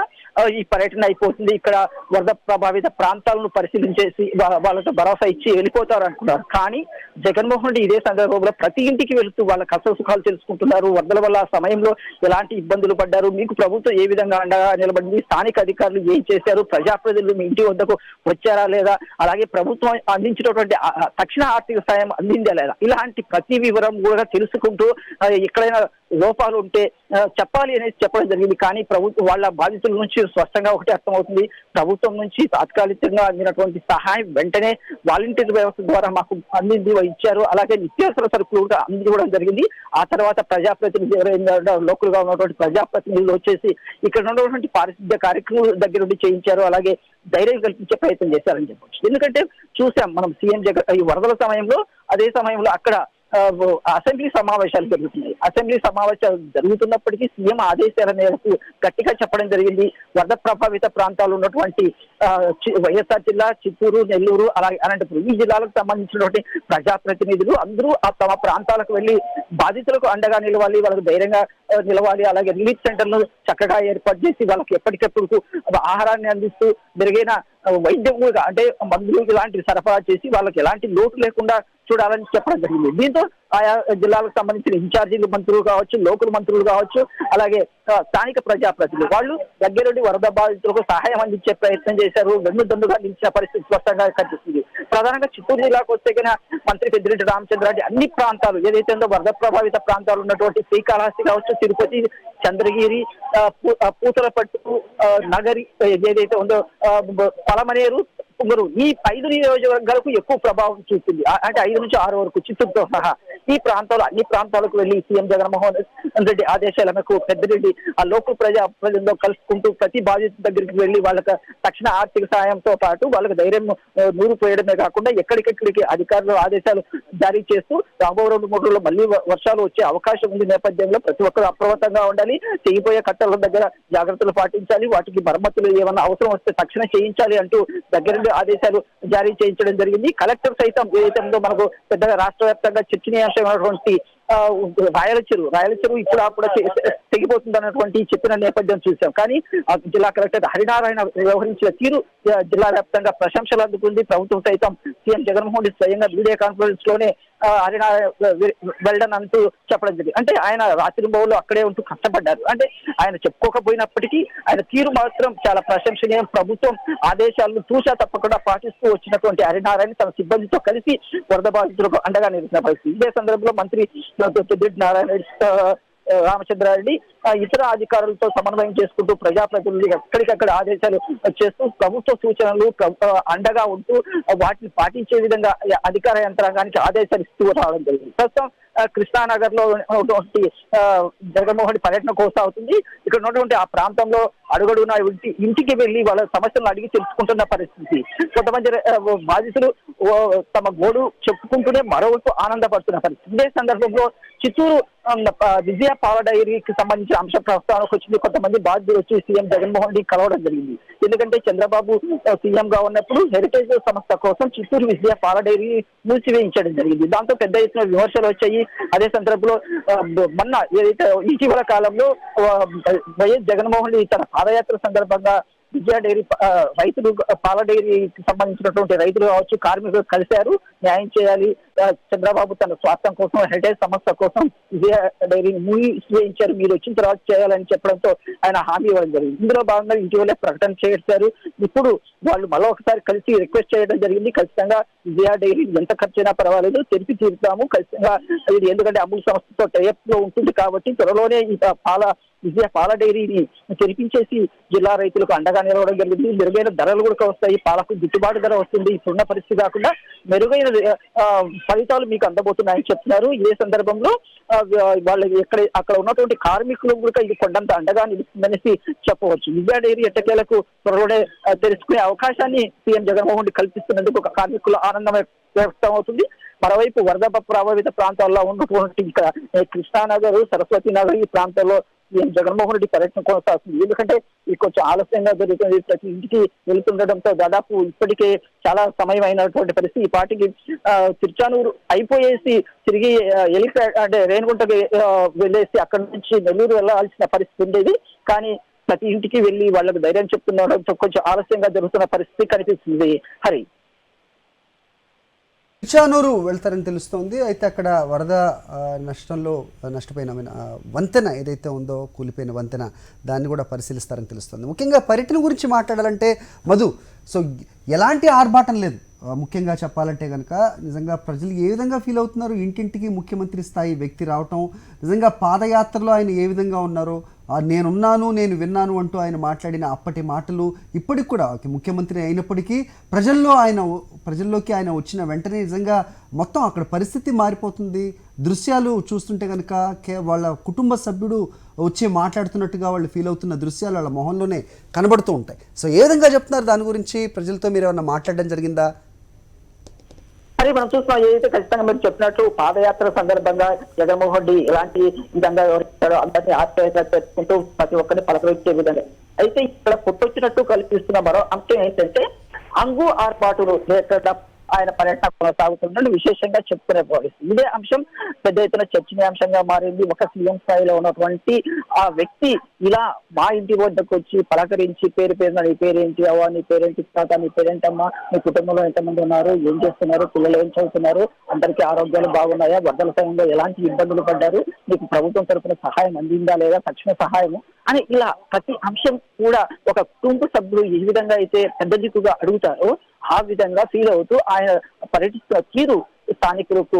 ఈ పర్యటన అయిపోతుంది. ఇక్కడ వరద ప్రభావిత ప్రాంతాలను పరిశీలించేసి వాళ్ళతో భరోసా ఇచ్చి వెళ్ళిపోతారు అనుకున్నారు. కానీ జగన్మోహన్ రెడ్డి ఇదే సందర్భంలో ప్రతి ఇంటికి వెళుతూ వాళ్ళ కష్ట సుఖాలు తెలుసుకుంటున్నారు. వరదల వల్ల ఆ సమయంలో ఎలాంటి ఇబ్బందులు పడ్డారు, మీకు ప్రభుత్వం ఏ విధంగా అండగా నిలబడింది, స్థానిక అధికారులు ఏం చేశారు, ప్రజాప్రతినిధులు మీ ఇంటి వద్దకు వచ్చారా లేదా, అలాగే ప్రభుత్వం అందించినటువంటి తక్షణ ఆర్థిక సాయం అందిందా లేదా, ఇలాంటి ప్రతి వివరం కూడా తెలుసుకుంటూ ఎక్కడైనా లోపాలు ఉంటే చెప్పాలి అనేది చెప్పడం జరిగింది. కానీ ప్రభుత్వం వాళ్ళ బాధితుల నుంచి స్పష్టంగా ఒకటి అర్థమవుతుంది, ప్రభుత్వం నుంచి తాత్కాలికంగా అందినటువంటి సహాయం వెంటనే వాలంటీర్ వ్యవస్థ ద్వారా మాకు అందింది, ఇచ్చారు. అలాగే నిత్యావసర సరుకులు కూడా అందివ్వడం జరిగింది. ఆ తర్వాత ప్రజాప్రతినిధి ఎవరైనా లోకల్ గా ఉన్నటువంటి ప్రజాప్రతినిధులు వచ్చేసి ఇక్కడ ఉన్నటువంటి పారిశుద్ధ్య కార్యక్రమాల దగ్గర నుండి చేయించారు. అలాగే ధైర్యం కల్పించే ప్రయత్నం చేశారని చెప్పవచ్చు. ఎందుకంటే చూసాం మనం సీఎం జగన్ ఈ వరదల సమయంలో, అదే సమయంలో అక్కడ అసెంబ్లీ సమావేశాలు జరుగుతున్నాయి. అసెంబ్లీ సమావేశాలు జరుగుతున్నప్పటికీ సీఎం ఆదేశాల మేరకు గట్టిగా చెప్పడం జరిగింది. వరద ప్రభావిత ప్రాంతాలు ఉన్నటువంటి వైఎస్ఆర్ జిల్లా, చిత్తూరు, నెల్లూరు, అలాగే అనంతపురం ఈ జిల్లాలకు సంబంధించినటువంటి ప్రజాప్రతినిధులు అందరూ తమ ప్రాంతాలకు వెళ్లి బాధితులకు అండగా నిలవాలి, వాళ్ళకు ధైర్యంగా నిలవాలి. అలాగే రిలీఫ్ సెంటర్లు చక్కగా ఏర్పాటు చేసి వాళ్ళకి ఎప్పటికెప్పుడు ఆహారాన్ని అందిస్తూ మెరుగైన వైద్యం అంటే మందులు ఇలాంటివి సరఫరా చేసి వాళ్ళకి ఎలాంటి లోటు లేకుండా చూడాలని చెప్పడం జరిగింది. దీంతో ఆయా జిల్లాలకు సంబంధించిన ఇన్ఛార్జీలు మంత్రులు కావచ్చు, లోకల్ మంత్రులు కావచ్చు, అలాగే స్థానిక ప్రజాప్రతినిధులు వాళ్ళు దగ్గరుండి వరద బాధితులకు సహాయం అందించే ప్రయత్నం చేశారు. వెన్నుదన్నుగా నిలిచిన పరిస్థితి స్పష్టంగా కనిపిస్తుంది. ప్రధానంగా చిత్తూరు జిల్లాకు వస్తే కన్నా మంత్రి పెద్దిరెడ్డి రామచంద్రారెడ్డి అన్ని ప్రాంతాలు ఏదైతే ఉందో వరద ప్రభావిత ప్రాంతాలు ఉన్నటువంటి శ్రీకాళహస్తి కావచ్చు, తిరుపతి, చంద్రగిరి, పూతలపట్టు, నగరి ఏదైతే ఉందో పలమనేరు, పుంగరు ఈ 5 నియోజకవర్గాలకు ఎక్కువ ప్రభావం చూస్తుంది. అంటే 5 నుంచి 6 వరకు చిత్తూరుతో సహా ఈ ప్రాంతాలు అన్ని ప్రాంతాలకు వెళ్లి సీఎం జగన్మోహన్ రెడ్డి ఆదేశాల మేరకు పెద్దిరెడ్డి ఆ లోకల్ ప్రజలతో కలుసుకుంటూ ప్రతి బాధితుల దగ్గరికి వెళ్లి వాళ్ళకి తక్షణ ఆర్థిక సాయంతో పాటు వాళ్ళకి ధైర్యం నూరు పోయడమే కాకుండా ఎక్కడికెక్కడికి అధికారులు ఆదేశాలు జారీ చేస్తూ రాబో 2-3 రోజుల్లో మళ్ళీ వర్షాలు వచ్చే అవకాశం ఉంది నేపథ్యంలో ప్రతి ఒక్కరు అప్రమత్తంగా ఉండాలి, తెగిపోయే కట్టల దగ్గర జాగ్రత్తలు పాటించాలి, వాటికి మరమ్మతులు ఏమన్నా అవసరం వస్తే తక్షణ చేయించాలి అంటూ దగ్గర ఆదేశాలు జారీ చేయించడం జరిగింది. కలెక్టర్ సైతం ఏదైతే ఉందో మనకు పెద్దగా రాష్ట్ర వ్యాప్తంగా చర్చనీయాంశమైనటువంటి రాయల చెరువు ఇప్పుడు అప్పుడు తెగిపోతుంది అన్నటువంటి చెప్పిన నేపథ్యం చూసాం. కానీ జిల్లా కలెక్టర్ హరినారాయణ వ్యవహరించిన తీరు జిల్లా వ్యాప్తంగా ప్రశంసలు అందుకుంది. ప్రభుత్వం సైతం సీఎం జగన్మోహన్ రెడ్డి స్వయంగా వీడియో కాన్ఫరెన్స్ లోనే హరినారాయణ వెళ్ళడం అంటూ చెప్పడం జరిగింది. అంటే ఆయన రాత్రి బౌల్లో అక్కడే ఉంటూ కష్టపడ్డారు. అంటే ఆయన చెప్పుకోకపోయినప్పటికీ ఆయన తీరు మాత్రం చాలా ప్రశంసనీయం. ప్రభుత్వం ఆదేశాలను తూచా తప్పకుండా పాటిస్తూ వచ్చినటువంటి హరినారాయణ తన సిబ్బందితో కలిసి వరద బాధితులకు అండగా నిలిచిన పరిస్థితి. ఇదే సందర్భంలో మంత్రి పెద్దిరెడ్డి రామచంద్రారెడ్డి ఇతర అధికారులతో సమన్వయం చేసుకుంటూ ప్రజాప్రతినిధులు ఎక్కడికక్కడ ఆదేశాలు చేస్తూ ప్రభుత్వ సూచనలు అండగా ఉంటూ వాటిని పాటించే విధంగా అధికార యంత్రాంగానికి ఆదేశాలు ఇస్తూ రావడం జరిగింది. ప్రస్తుతం కృష్ణానగర్ లో ఉన్నటువంటి జగన్మోహన్ పర్యటన కొనసాగుతుంది. ఇక్కడ ఉన్నటువంటి ఆ ప్రాంతంలో అడుగడుగున ఇంటికి వెళ్లి వాళ్ళ సమస్యలను అడిగి తెలుసుకుంటున్న పరిస్థితి. కొంతమంది బాధితులు తమ గోడు చెప్పుకుంటూనే మరోవైపు ఆనందపడుతున్న పరిస్థితి. ఇదే సందర్భంలో చిత్తూరు విజయ పాల డైరీకి సంబంధించిన అంశం ప్రస్తావనకు వచ్చింది. కొంతమంది బాధితులు వచ్చి సీఎం జగన్మోహన్ రెడ్డి కలవడం జరిగింది. ఎందుకంటే చంద్రబాబు సీఎం గా ఉన్నప్పుడు హెరిటేజ్ సంస్థ కోసం చిత్తూరు విజయ పాల డైరీ మూసివేయించడం జరిగింది. దాంతో పెద్ద ఎత్తున విమర్శలు వచ్చాయి. అదే సందర్భంలో మొన్న ఏదైతే ఇటీవల కాలంలో వైఎస్ జగన్మోహన్ రెడ్డి తన పాదయాత్ర సందర్భంగా విజయ డైరీ రైతులు పాల డైరీకి సంబంధించినటువంటి రైతులు కావచ్చు, కార్మికులు కలిశారు, న్యాయం చేయాలి, చంద్రబాబు తన స్వార్థం కోసం హెరిటేజ్ సంస్థ కోసం విజయ డైరీని మూసివేయించారు, మీరు వచ్చిన తర్వాత చేయాలని చెప్పడంతో ఆయన హామీ ఇవ్వడం జరిగింది. ఇందులో భాగంగా ఇటీవలే ప్రకటన చేశారు. ఇప్పుడు వాళ్ళు మళ్ళీ ఒకసారి కలిసి రిక్వెస్ట్ చేయడం జరిగింది. ఖచ్చితంగా విజయ డైరీ ఎంత ఖర్చు అయినా పర్వాలేదు, తెరిపి తీరుతాము ఖచ్చితంగా. ఇది ఎందుకంటే అమూల్ సంస్థతో టైప్ లో ఉంటుంది కాబట్టి త్వరలోనే ఈ విజయ పాల డైరీని తెరిపించేసి జిల్లా రైతులకు అండగా నిలవడం జరిగింది. మెరుగైన ధరలు కూడా వస్తాయి, పాలకు గిట్టుబాటు ధర వస్తుంది. ఇప్పుడున్న పరిస్థితి కాకుండా మెరుగైన ఫలితాలు మీకు అందబోతున్నాయని చెప్తున్నారు. ఇదే సందర్భంలో వాళ్ళు అక్కడ ఉన్నటువంటి కార్మికులు కూడా ఇది కొండంత అండగా నిలుస్తుందనేసి చెప్పవచ్చు. విజయ డైరీ ఎట్టకేలకు త్వరలోనే తెలుసుకునే అవకాశాన్ని సీఎం జగన్మోహన్ రెడ్డి కల్పిస్తున్నందుకు ఒక కార్మికుల ఆనందం వ్యక్తం అవుతుంది. మరోవైపు వరద ప్రభావిత ప్రాంతాల్లో ఉన్నటువంటి ఇక్కడ కృష్ణానగర్, సరస్వతి నగర్ ఈ ప్రాంతాల్లో సీఎం జగన్మోహన్ రెడ్డి పర్యటన కొనసాగుతుంది. ఎందుకంటే ఇది కొంచెం ఆలస్యంగా జరుగుతుంది, ప్రతి ఇంటికి వెళుతుండటంతో దాదాపు ఇప్పటికే చాలా సమయం అయినటువంటి పరిస్థితి. ఈ పాటికి తిరుచానూరు అయిపోయేసి తిరిగి ఎలిప్యాడ్ అంటే రేణిగుంటకి వెళ్ళేసి అక్కడి నుంచి నెల్లూరు వెళ్లాల్సిన పరిస్థితి ఉండేది. కానీ ప్రతి ఇంటికి వెళ్లి వాళ్ళకు ధైర్యం చెప్తుండడంతో కొంచెం ఆలస్యంగా జరుగుతున్న పరిస్థితి కనిపిస్తుంది. హరి, తిరుచానూరు వెళ్తారని తెలుస్తోంది. అయితే అక్కడ వరద నష్టంలో నష్టపోయిన వంతెన ఏదైతే ఉందో, కూలిపోయిన వంతెన, దాన్ని కూడా పరిశీలిస్తారని తెలుస్తుంది. ముఖ్యంగా పర్యటన గురించి మాట్లాడాలంటే మధు, సో ఎలాంటి ఆర్భాటం లేదు. ముఖ్యంగా చెప్పాలంటే కనుక నిజంగా ప్రజలు ఏ విధంగా ఫీల్ అవుతున్నారు, ఇంటింటికి ముఖ్యమంత్రి స్థాయి వ్యక్తి రావటం, నిజంగా పాదయాత్రలో ఆయన ఏ విధంగా ఉన్నారో, నేనున్నాను, నేను విన్నాను అంటూ ఆయన మాట్లాడిన అప్పటి మాటలు ఇప్పటికి కూడా ముఖ్యమంత్రి అయినప్పటికీ ప్రజల్లోకి ఆయన వచ్చిన వెంటనే నిజంగా మొత్తం అక్కడ పరిస్థితి మారిపోతుంది. దృశ్యాలు చూస్తుంటే కనుక వాళ్ళ కుటుంబ సభ్యుడు వచ్చి మాట్లాడుతున్నట్టుగా వాళ్ళు ఫీల్ అవుతున్న దృశ్యాలు వాళ్ళ మొహంలోనే కనబడుతూ ఉంటాయి. సో ఏ విధంగా చెప్తున్నారు దాని గురించి, ప్రజలతో మీరు ఏమన్నా మాట్లాడడం జరిగిందా? మరి మనం చూస్తున్నాం, ఏదైతే ఖచ్చితంగా మీరు చెప్పినట్టు పాదయాత్ర సందర్భంగా జగన్మోహన్ రెడ్డి ఎలాంటి విధంగా వివరిస్తారో అందరినీ ఆశ్చర్యంగా పెట్టుకుంటూ ప్రతి ఒక్కరిని పలకరించే విధంగా. అయితే ఇక్కడ పుట్టొచ్చినట్టు కల్పిస్తున్న మరో అంశం ఏంటంటే అంగు ఆర్పాటులు లేకుండా ఆయన పర్యటన కొనసాగుతుందని విశేషంగా చెప్పుకునే పరిస్థితి. ఇదే అంశం పెద్ద ఎత్తున చర్చనీయాంశంగా మారింది. ఒక సీఎం స్థాయిలో ఉన్నటువంటి ఆ వ్యక్తి ఇలా మా ఇంటి వద్దకు వచ్చి పలకరించి పేరున నీ పేరేంటి, అవ్వ నీ పేరేంటి, తాత నీ పేరేంటమ్మా, మీ కుటుంబంలో ఎంతమంది ఉన్నారు, ఏం చేస్తున్నారు, పిల్లలు ఏం చదువుతున్నారు, అందరికీ ఆరోగ్యాలు బాగున్నాయా, వరదల సమయంలో ఎలాంటి ఇబ్బందులు పడ్డారు, మీకు ప్రభుత్వం తరఫున సహాయం అందిందా లేదా, తక్షణ సహాయము అని ఇలా ప్రతి అంశం కూడా ఒక కుటుంబ సభ్యులు ఏ విధంగా అయితే పెద్ద దిక్కుగా అడుగుతారో ఆ విధంగా ఫీల్ అవుతూ ఆయన పర్యటిస్తున్న తీరు స్థానికులకు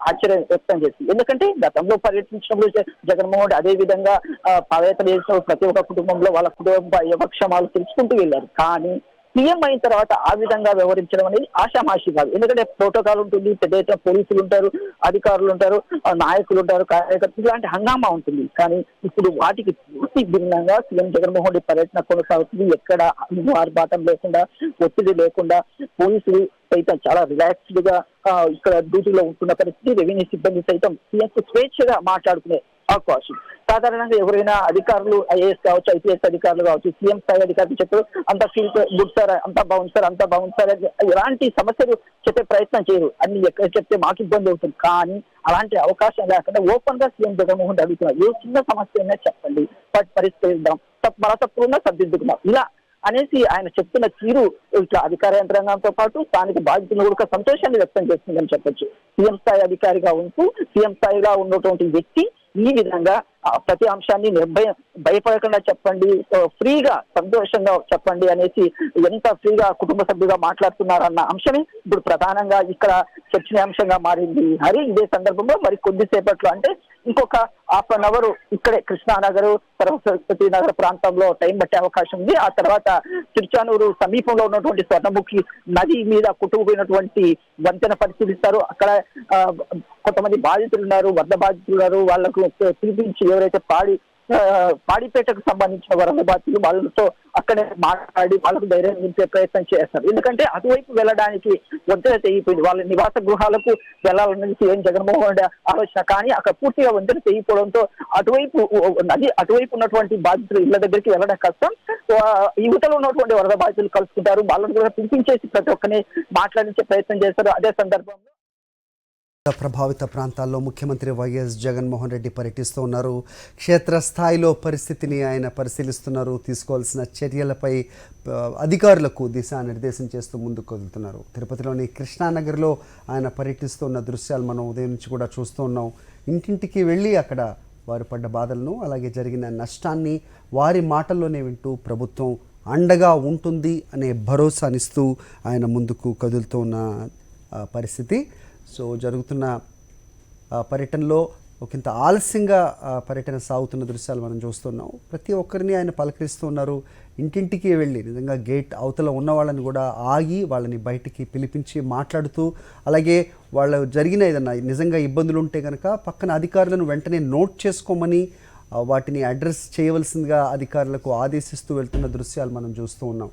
ఆశ్చర్యం వ్యక్తం చేసింది. ఎందుకంటే గతంలో పర్యటించినప్పుడు జగన్మోహన్ రెడ్డి అదే విధంగా పాదయాత్ర చేసిన ప్రతి ఒక్క కుటుంబంలో వాళ్ళ కుటుంబ యోగక్షేమాలు తెలుసుకుంటూ వెళ్ళారు. కానీ సీఎం అయిన తర్వాత ఆ విధంగా వ్యవహరించడం అనేది ఆషామాషి కాదు. ఎందుకంటే ప్రోటోకాల్ ఉంటుంది, పెద్ద ఎత్తున పోలీసులు ఉంటారు, అధికారులు ఉంటారు, నాయకులు ఉంటారు, కార్యకర్తలు, ఇలాంటి హంగామా ఉంటుంది. కానీ ఇప్పుడు వాటికి పూర్తి భిన్నంగా సీఎం జగన్మోహన్ రెడ్డి పర్యటన కొనసాగుతుంది. ఎక్కడ ఆర్భాటం లేకుండా, ఒత్తిడి లేకుండా, పోలీసులు సైతం చాలా రిలాక్స్డ్ గా ఇక్కడ డ్యూటీలో ఉంటున్న పరిస్థితి. రెవెన్యూ సిబ్బంది సైతం సీఎం స్వేచ్ఛగా మాట్లాడుకునే అవకాశం. సాధారణంగా ఎవరైనా అధికారులు, ఐఏఎస్ కావచ్చు, ఐపీఎస్ అధికారులు కావచ్చు, సీఎం స్థాయి అధికారులు చెప్పారు అంతా ఫీల్ గుడ్ సార్, అంతా బాగుంది సార్, అంతా బాగుంది సార్, ఎలాంటి సమస్యలు చెప్పే ప్రయత్నం చేయరు. అన్ని ఎక్కడ చెప్తే మాకు ఇబ్బంది అవుతుంది. కానీ అలాంటి అవకాశం లేకుండా ఓపెన్ గా సీఎం జగన్మోహన్ రెడ్డి అడుగుతున్నారు, ఏ చిన్న సమస్య అయినా చెప్పండి, పరిష్కరిద్దాం, మన తప్పులున్నా సర్దిద్దుకుందాం ఇలా అనేసి ఆయన చెప్తున్న తీరు ఇట్లా అధికార యంత్రాంగంతో పాటు స్థానిక బాధితులు కూడా సంతోషాన్ని వ్యక్తం చేస్తుందని చెప్పొచ్చు. సీఎం స్థాయి అధికారిగా ఉంటూ సీఎం స్థాయిగా ఉన్నటువంటి వ్యక్తి ఈ విధంగా ప్రతి అంశాన్ని భయపడకుండా చెప్పండి, ఫ్రీగా సంతోషంగా చెప్పండి అనేసి ఎంత ఫ్రీగా కుటుంబ సభ్యుగా మాట్లాడుతున్నారన్న అంశమే ఇప్పుడు ప్రధానంగా ఇక్కడ చర్చనీయాంశంగా మారింది. హరి, ఇదే సందర్భంలో మరి కొద్దిసేపట్లో అంటే ఇంకొక హాఫ్ అన్ అవర్ ఇక్కడే కృష్ణానగర్, సరస్వతి నగర్ ప్రాంతంలో టైం పట్టే అవకాశం ఉంది. ఆ తర్వాత తిరుచానూరు సమీపంలో ఉన్నటువంటి స్వర్ణముఖి నది మీద కొట్టుకుపోయినటువంటి వంతెన పరిశీలిస్తారు. అక్కడ కొంతమంది బాధితులు ఉన్నారు, వరద బాధితులు ఉన్నారు, వాళ్లకు పిలిపించి ఎవరైతే పాడిపేటకు సంబంధించిన వరద బాధితులు వాళ్ళతో అక్కడే మాట్లాడి వాళ్ళకు ధైర్యం నింపే ప్రయత్నం చేస్తారు. ఎందుకంటే అటువైపు వెళ్ళడానికి వంతెన తెగిపోయింది. వాళ్ళ నివాస గృహాలకు వెళ్ళాలన్నది సీఎం జగన్మోహన్ రెడ్డి ఆలోచన. కానీ అక్కడ పూర్తిగా వంతెన తెగిపోవడంతో అటువైపు నది అటువైపు ఉన్నటువంటి బాధితులు ఇళ్ల దగ్గరికి వెళ్ళడం కష్టం. యువతలో ఉన్నటువంటి వరద బాధితులు కలుసుకుంటారు. వాళ్ళని కూడా పిలిపించేసి ప్రతి ఒక్కరిని మాట్లాడించే ప్రయత్నం చేస్తారు. అదే సందర్భంలో ప్రభావిత ప్రాంతాల్లో ముఖ్యమంత్రి వైఎస్ జగన్మోహన్ రెడ్డి పర్యటిస్తూ ఉన్నారు. క్షేత్రస్థాయిలో పరిస్థితిని ఆయన పరిశీలిస్తున్నారు. తీసుకోవాల్సిన చర్యలపై అధికారులకు దిశానిర్దేశం చేస్తూ ముందుకు కదులుతున్నారు. తిరుపతిలోని కృష్ణానగర్లో ఆయన పర్యటిస్తున్న దృశ్యాలు మనం ఉదయం నుంచి కూడా చూస్తూ ఉన్నాం. ఇంటింటికి వెళ్ళి అక్కడ వారు పడ్డ బాధలను అలాగే జరిగిన నష్టాన్ని వారి మాటల్లోనే వింటూ ప్రభుత్వం అండగా ఉంటుంది అనే భరోసానిస్తూ ఆయన ముందుకు కదులుతూ ఉన్న పరిస్థితి. సో జరుగుతున్న పర్యటనలో ఒకంత ఆలస్యంగా పర్యటన సాగుతున్న దృశ్యాలు మనం చూస్తున్నాం. ప్రతి ఒక్కరిని ఆయన పలకరిస్తూ ఉన్నారు. ఇంటింటికి వెళ్ళి నిజంగా గేట్ అవతల ఉన్న వాళ్ళని కూడా ఆగి వాళ్ళని బయటికి పిలిపించి మాట్లాడుతూ, అలాగే వాళ్ళు జరిగిన ఏదన్నా నిజంగా ఇబ్బందులు ఉంటే కనుక పక్కన అధికారులను వెంటనే నోట్ చేసుకోమని వాటిని అడ్రస్ చేయవలసిందిగా అధికారులకు ఆదేశిస్తూ వెళ్తున్న దృశ్యాలు మనం చూస్తూ ఉన్నాం.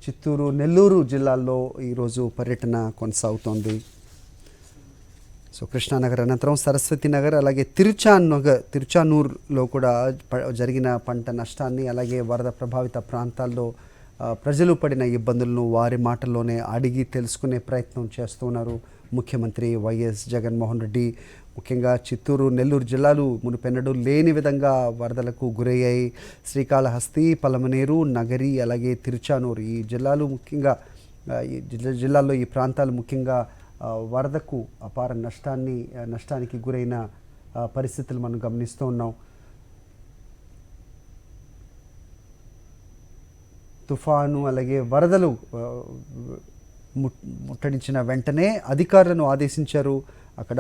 చిత్తూరు, నెల్లూరు జిల్లాల్లో ఈరోజు పర్యటన కొనసాగుతోంది. సో కృష్ణానగర్ అనంతరం సరస్వతి నగర్ అలాగే తిరుచానూరులో కూడా జరిగిన పంట నష్టాన్ని అలాగే వరద ప్రభావిత ప్రాంతాల్లో ప్రజలు పడిన ఇబ్బందులను వారి మాటల్లోనే అడిగి తెలుసుకునే ప్రయత్నం చేస్తున్నారు ముఖ్యమంత్రి వైఎస్ జగన్మోహన్ రెడ్డి. ముఖ్యంగా చిత్తూరు, నెల్లూరు జిల్లాలు మునుపెన్నడూ లేని విధంగా వరదలకు గురయ్యాయి. శ్రీకాళహస్తి, పలమనేరు, నగరి అలాగే తిరుచానూరు ఈ జిల్లాలు ముఖ్యంగా ఈ జిల్లాల్లో ఈ ప్రాంతాలు ముఖ్యంగా వరదకు అపార నష్టానికి గురైన పరిస్థితులు మనం గమనిస్తూ ఉన్నాం. తుఫాను అలాగే వరదలు ముట్టడించిన వెంటనే అధికారులను ఆదేశించారు. అక్కడ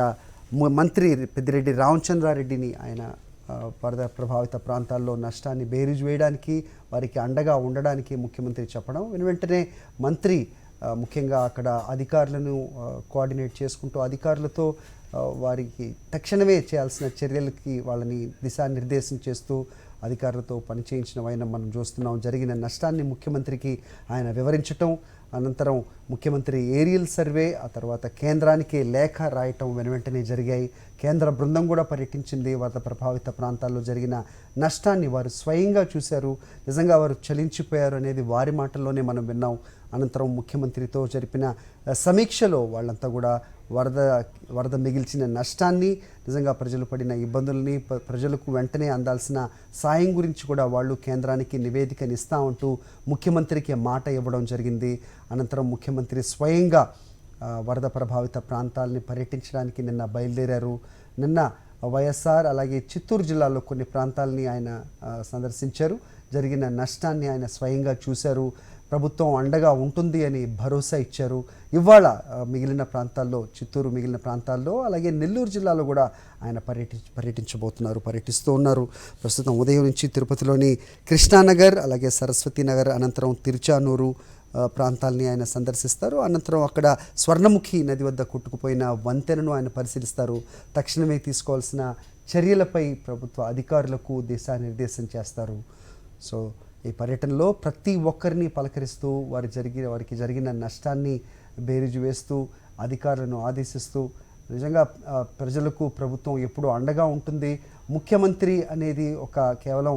మంత్రి పెద్దిరెడ్డి రామచంద్రారెడ్డిని ఆయన వరద ప్రభావిత ప్రాంతాల్లో నష్టాన్ని బేరీజు వేయడానికి వారికి అండగా ఉండడానికి ముఖ్యమంత్రి చెప్పడం వెంటనే మంత్రి ముఖ్యంగా అక్కడ అధికారులను కోఆర్డినేట్ చేసుకుంటూ అధికారులతో వారికి తక్షణమే చేయాల్సిన చర్యలకి వాళ్ళని దిశానిర్దేశం చేస్తూ అధికారులతో పనిచేయించిన వైనం మనం చూస్తున్నాం. జరిగిన నష్టాన్ని ముఖ్యమంత్రికి ఆయన వివరించటం, అనంతరం ముఖ్యమంత్రి ఏరియల్ సర్వే, ఆ తర్వాత కేంద్రానికి లేఖ రాయటం వెనువెంటనే జరిగాయి. కేంద్ర బృందం కూడా పర్యటించింది. వరద ప్రభావిత ప్రాంతాల్లో జరిగిన నష్టాన్ని వారు స్వయంగా చూశారు. నిజంగా వారు చలించిపోయారు అనేది వారి మాటల్లోనే మనం విన్నాం. అనంతరం ముఖ్యమంత్రితో జరిపిన సమీక్షలో వాళ్ళంతా కూడా వరద మిగిల్చిన నష్టాన్ని, నిజంగా ప్రజలు పడిన ఇబ్బందుల్ని, ప్రజలకు వెంటనే అందాల్సిన సాయం గురించి కూడా వాళ్ళు కేంద్రానికి నివేదికని ఇస్తామంటూ ముఖ్యమంత్రికి మాట ఇవ్వడం జరిగింది. అనంతరం ముఖ్యమంత్రి స్వయంగా వరద ప్రభావిత ప్రాంతాలని పర్యటించడానికి నిన్న బయలుదేరారు. నిన్న వైఎస్ఆర్ అలాగే చిత్తూరు జిల్లాలో కొన్ని ప్రాంతాలని ఆయన సందర్శించారు. జరిగిన నష్టాన్ని ఆయన స్వయంగా చూశారు. ప్రభుత్వం అండగా ఉంటుంది అని భరోసా ఇచ్చారు. ఇవాళ మిగిలిన ప్రాంతాల్లో, చిత్తూరు మిగిలిన ప్రాంతాల్లో అలాగే నెల్లూరు జిల్లాలో కూడా ఆయన పర్యటిస్తూ ఉన్నారు. ప్రస్తుతం ఉదయం నుంచి తిరుపతిలోని కృష్ణానగర్ అలాగే సరస్వతి నగర్ అనంతరం తిరుచానూరు ప్రాంతాలని ఆయన సందర్శిస్తారు. అనంతరం అక్కడ స్వర్ణముఖి నది వద్ద కొట్టుకుపోయిన వంతెనను ఆయన పరిశీలిస్తారు. తక్షణమే తీసుకోవాల్సిన చర్యలపై ప్రభుత్వ అధికారులకు దిశానిర్దేశం చేస్తారు. సో ఈ పర్యటనలో ప్రతి ఒక్కరిని పలకరిస్తూ వారికి జరిగిన నష్టాన్ని బేరీజు వేస్తూ అధికారులను ఆదేశిస్తూ నిజంగా ప్రజలకు ప్రభుత్వం ఎప్పుడూ అండగా ఉంటుంది. ముఖ్యమంత్రి అనేది కేవలం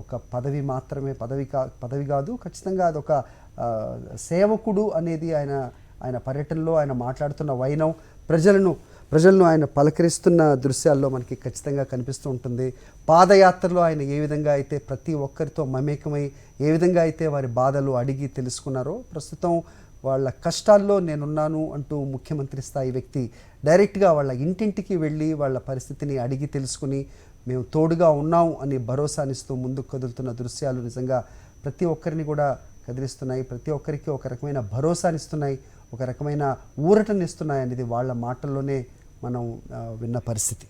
ఒక పదవి మాత్రమే, పదవి కాదు, ఖచ్చితంగా అదొక సేవకుడు అనేది ఆయన పర్యటనలో ఆయన మాట్లాడుతున్న వైనం ప్రజలను ఆయన పలకరిస్తున్న దృశ్యాల్లో మనకి ఖచ్చితంగా కనిపిస్తూ ఉంటుంది. పాదయాత్రలో ఆయన ఏ విధంగా అయితే ప్రతి ఒక్కరితో మమేకమై ఏ విధంగా అయితే వారి బాధలు అడిగి తెలుసుకున్నారో, ప్రస్తుతం వాళ్ళ కష్టాల్లో నేనున్నాను అంటూ ముఖ్యమంత్రి స్థాయి వ్యక్తి డైరెక్ట్గా వాళ్ళ ఇంటింటికి వెళ్ళి వాళ్ళ పరిస్థితిని అడిగి తెలుసుకుని మేము తోడుగా ఉన్నాం అని భరోసానిస్తూ ముందుకు కదులుతున్న దృశ్యాలు నిజంగా ప్రతి ఒక్కరిని కూడా కదిలిస్తున్నాయి. ప్రతి ఒక్కరికి ఒక రకమైన భరోసానిస్తున్నాయి, ఒక రకమైన ఊరటనిస్తున్నాయి అనేది వాళ్ళ మాటల్లోనే మనం విన్న పరిస్థితి.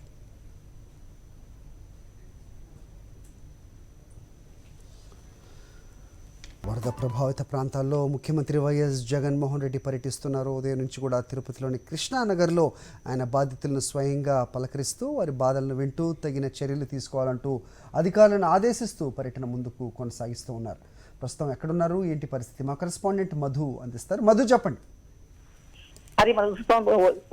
వరద ప్రభావిత ప్రాంతాల్లో ముఖ్యమంత్రి వైఎస్ జగన్మోహన్ రెడ్డి పర్యటిస్తున్నారు. ఉదయం నుంచి కూడా తిరుపతిలోని కృష్ణానగర్లో ఆయన బాధితులను స్వయంగా పలకరిస్తూ వారి బాధలను వింటూ తగిన చర్యలు తీసుకోవాలంటూ అధికారులను ఆదేశిస్తూ పర్యటన ముందుకు కొనసాగిస్తూ ఉన్నారు. ప్రస్తుతం ఎక్కడున్నారు, ఏంటి పరిస్థితి, మా కరెస్పాండెంట్ మధు అందిస్తారు. మధు, చెప్పండి. అది మనం చూస్తాం.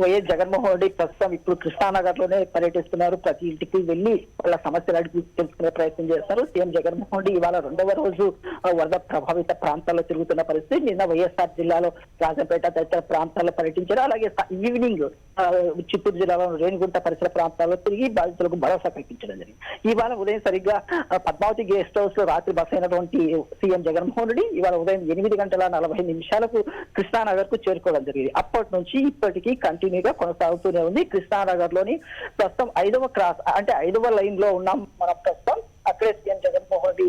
వైఎస్ జగన్మోహన్ రెడ్డి ప్రస్తుతం ఇప్పుడు కృష్ణానగర్ లోనే పర్యటిస్తున్నారు. ప్రతి ఇంటికి వెళ్లి వాళ్ళ సమస్యలు అడిగి తెలుసుకునే ప్రయత్నం చేస్తారు. సీఎం జగన్మోహన్ రెడ్డి ఇవాళ 2వ రోజు వరద ప్రభావిత ప్రాంతాల్లో తిరుగుతున్న పరిస్థితి. నిన్న వైఎస్ఆర్ జిల్లాలో రాజంపేట తదితర ప్రాంతాల్లో పర్యటించారు. అలాగే ఈవినింగ్ చిత్తూరు జిల్లాలో రేణిగుంట పరిసర ప్రాంతాల్లో తిరిగి బాధితులకు భరోసా కల్పించడం జరిగింది. ఇవాళ ఉదయం సరిగ్గా పద్మావతి గెస్ట్ హౌస్ లో రాత్రి బస్ అయినటువంటి సీఎం జగన్మోహన్ రెడ్డి ఇవాళ ఉదయం 8:40 కృష్ణానగర్ కు చేరుకోవడం జరిగింది. అప్పటి నుంచి ఇప్పటికీ కంటిన్యూగా కొనసాగుతూనే ఉంది. కృష్ణానగర్ లోని ప్రస్తుతం 5వ క్రాస్ అంటే 5వ లైన్ లో ఉన్నాం మనం ప్రస్తుతం. అక్కడే సీఎం జగన్మోహన్ రెడ్డి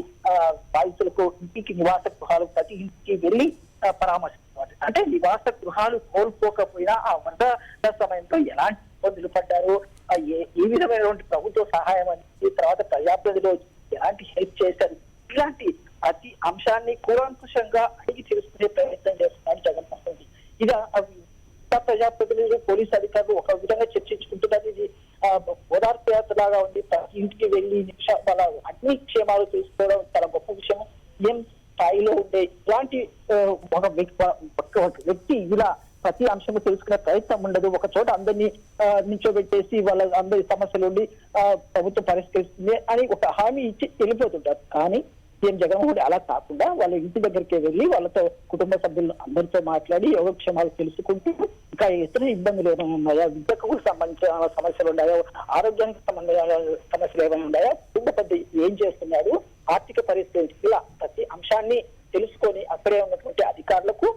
బాధితులకు ఇంటికి నివాస గృహాలు ప్రతి ఇంటికి వెళ్లి పరామర్శిస్తున్నారు. అంటే నివాస గృహాలు కోల్పోకపోయినా ఆ వరద సమయంలో ఎలాంటి ఇబ్బందులు పడ్డారు, ఏ విధమైనటువంటి ప్రభుత్వ సహాయం అనేది, తర్వాత ప్రజాప్రతినిధులు ఎలాంటి హెల్ప్ చేశారు, ఇలాంటి ప్రతి అంశాన్ని కూలంకుషంగా అడిగి తెలుసుకునే ప్రయత్నం చేస్తున్నారు జగన్మోహన్ రెడ్డి. ఇక ప్రజాప్రతినిధులు, పోలీసు అధికారులు ఒక విధంగా చర్చించుకుంటున్నారు. ఇది ఓదార్పు యాత్రలాగా ఉంది. ప్రతి ఇంటికి వెళ్లి వాళ్ళ అన్ని క్షేమాలు తెలుసుకోవడం చాలా గొప్ప విషయం. ఏం స్థాయిలో ఉండే ఇలాంటి ఒక వ్యక్తి ఇలా ప్రతి అంశం తెలుసుకునే ప్రయత్నం ఉండదు. ఒక చోట అందరినీ నిల్చోబెట్టేసి వాళ్ళ అందరి సమస్యలు ఉండి ప్రభుత్వం పరిష్కరిస్తుంది అని ఒక హామీ ఇచ్చి వెళ్ళిపోతుంటారు. కానీ సీఎం జగన్మోహన్ రెడ్డి అలా కాకుండా వాళ్ళ ఇంటి దగ్గరికి వెళ్ళి వాళ్ళతో కుటుంబ సభ్యులు అందరితో మాట్లాడి యోగక్షేమాలు తెలుసుకుంటూ ఇంకా ఇతర ఇబ్బందులు ఏమైనా ఉన్నాయా, విద్యకు సంబంధించిన సమస్యలు ఉన్నాయో, ఆరోగ్యానికి సంబంధించిన సమస్యలు ఏమైనా ఉన్నాయా, కుటుంబ సభ్యులు ఏం చేస్తున్నారు, ఆర్థిక పరిస్థితి, ఇలా ప్రతి అంశాన్ని తెలుసుకొని అక్కడే ఉన్నటువంటి అధికారులకు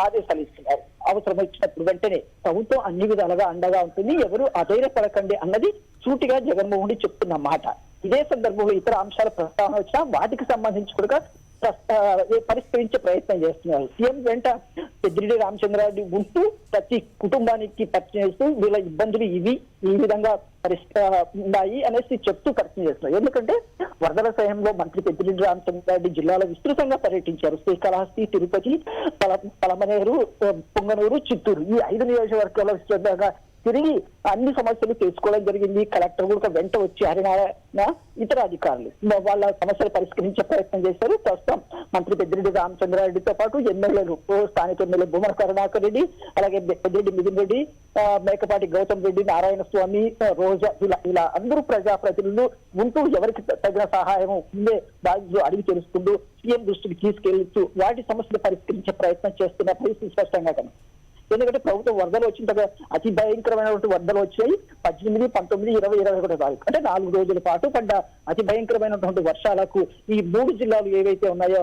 ఆదేశాలు ఇస్తున్నారు. అవసరం వచ్చినప్పుడు వెంటనే ప్రభుత్వం అన్ని విధాలుగా అండగా ఉంటుంది, ఎవరు అధైర్యపడకండి అన్నది సూటిగా జగన్మోహన్ రెడ్డి చెప్తున్న మాట. ఇదే సందర్భంలో ఇతర అంశాల ప్రస్తావన వచ్చినా వాటికి సంబంధించి కూడా పరిష్కరించే ప్రయత్నం చేస్తున్నారు. సీఎం వెంట పెద్దిరెడ్డి రామచంద్రారెడ్డి ఉంటూ ప్రతి కుటుంబానికి పరిచయం చేస్తూ వీళ్ళ ఇబ్బందులు ఇవి, ఈ విధంగా ఉన్నాయి అనేసి చెప్తూ పరిచయం చేస్తున్నారు. ఎందుకంటే వరదల సమయంలో మంత్రి పెద్దిరెడ్డి రామచంద్రారెడ్డి జిల్లాలో విస్తృతంగా పర్యటించారు. శ్రీకాళహస్తి, తిరుపతి, పలమనేరు, పొంగనూరు, చిత్తూరు ఈ 5 నియోజకవర్గాల్లో విస్తృతంగా తిరిగి అన్ని సమస్యలు తెలుసుకోవడం జరిగింది. కలెక్టర్ కూడా వెంట వచ్చి హరినారాయణ ఇతర అధికారులు వాళ్ళ సమస్యలు పరిష్కరించే ప్రయత్నం చేశారు. ప్రస్తుతం మంత్రి పెద్దిరెడ్డి రామచంద్రారెడ్డితో పాటు ఎమ్మెల్యేలు, స్థానిక ఎమ్మెల్యే భూమన కరుణాకర్ రెడ్డి, అలాగే పెద్దిరెడ్డి మిథున్ రెడ్డి, మేకపాటి గౌతమ్ రెడ్డి, నారాయణ స్వామి, రోజా ఇలా అందరూ ప్రజాప్రతినిధులు ఉంటూ ఎవరికి తగిన సహాయం ఉండే బాధ్యతలు అడిగి తెలుసుకుంటూ సీఎం దృష్టికి తీసుకెళ్తూ వాటి సమస్యలు పరిష్కరించే ప్రయత్నం చేస్తున్న పరిస్థితి స్పష్టంగా కనిపిస్తుంది. ఎందుకంటే ప్రభుత్వం వరదలు వచ్చిన తర్వాత అతి భయంకరమైనటువంటి వరదలు వచ్చాయి 18, 19, 20, 21 తారీఖు అంటే 4 రోజుల పాటు పడ్డ అతి భయంకరమైనటువంటి వర్షాలకు ఈ 3 జిల్లాలు ఏవైతే ఉన్నాయో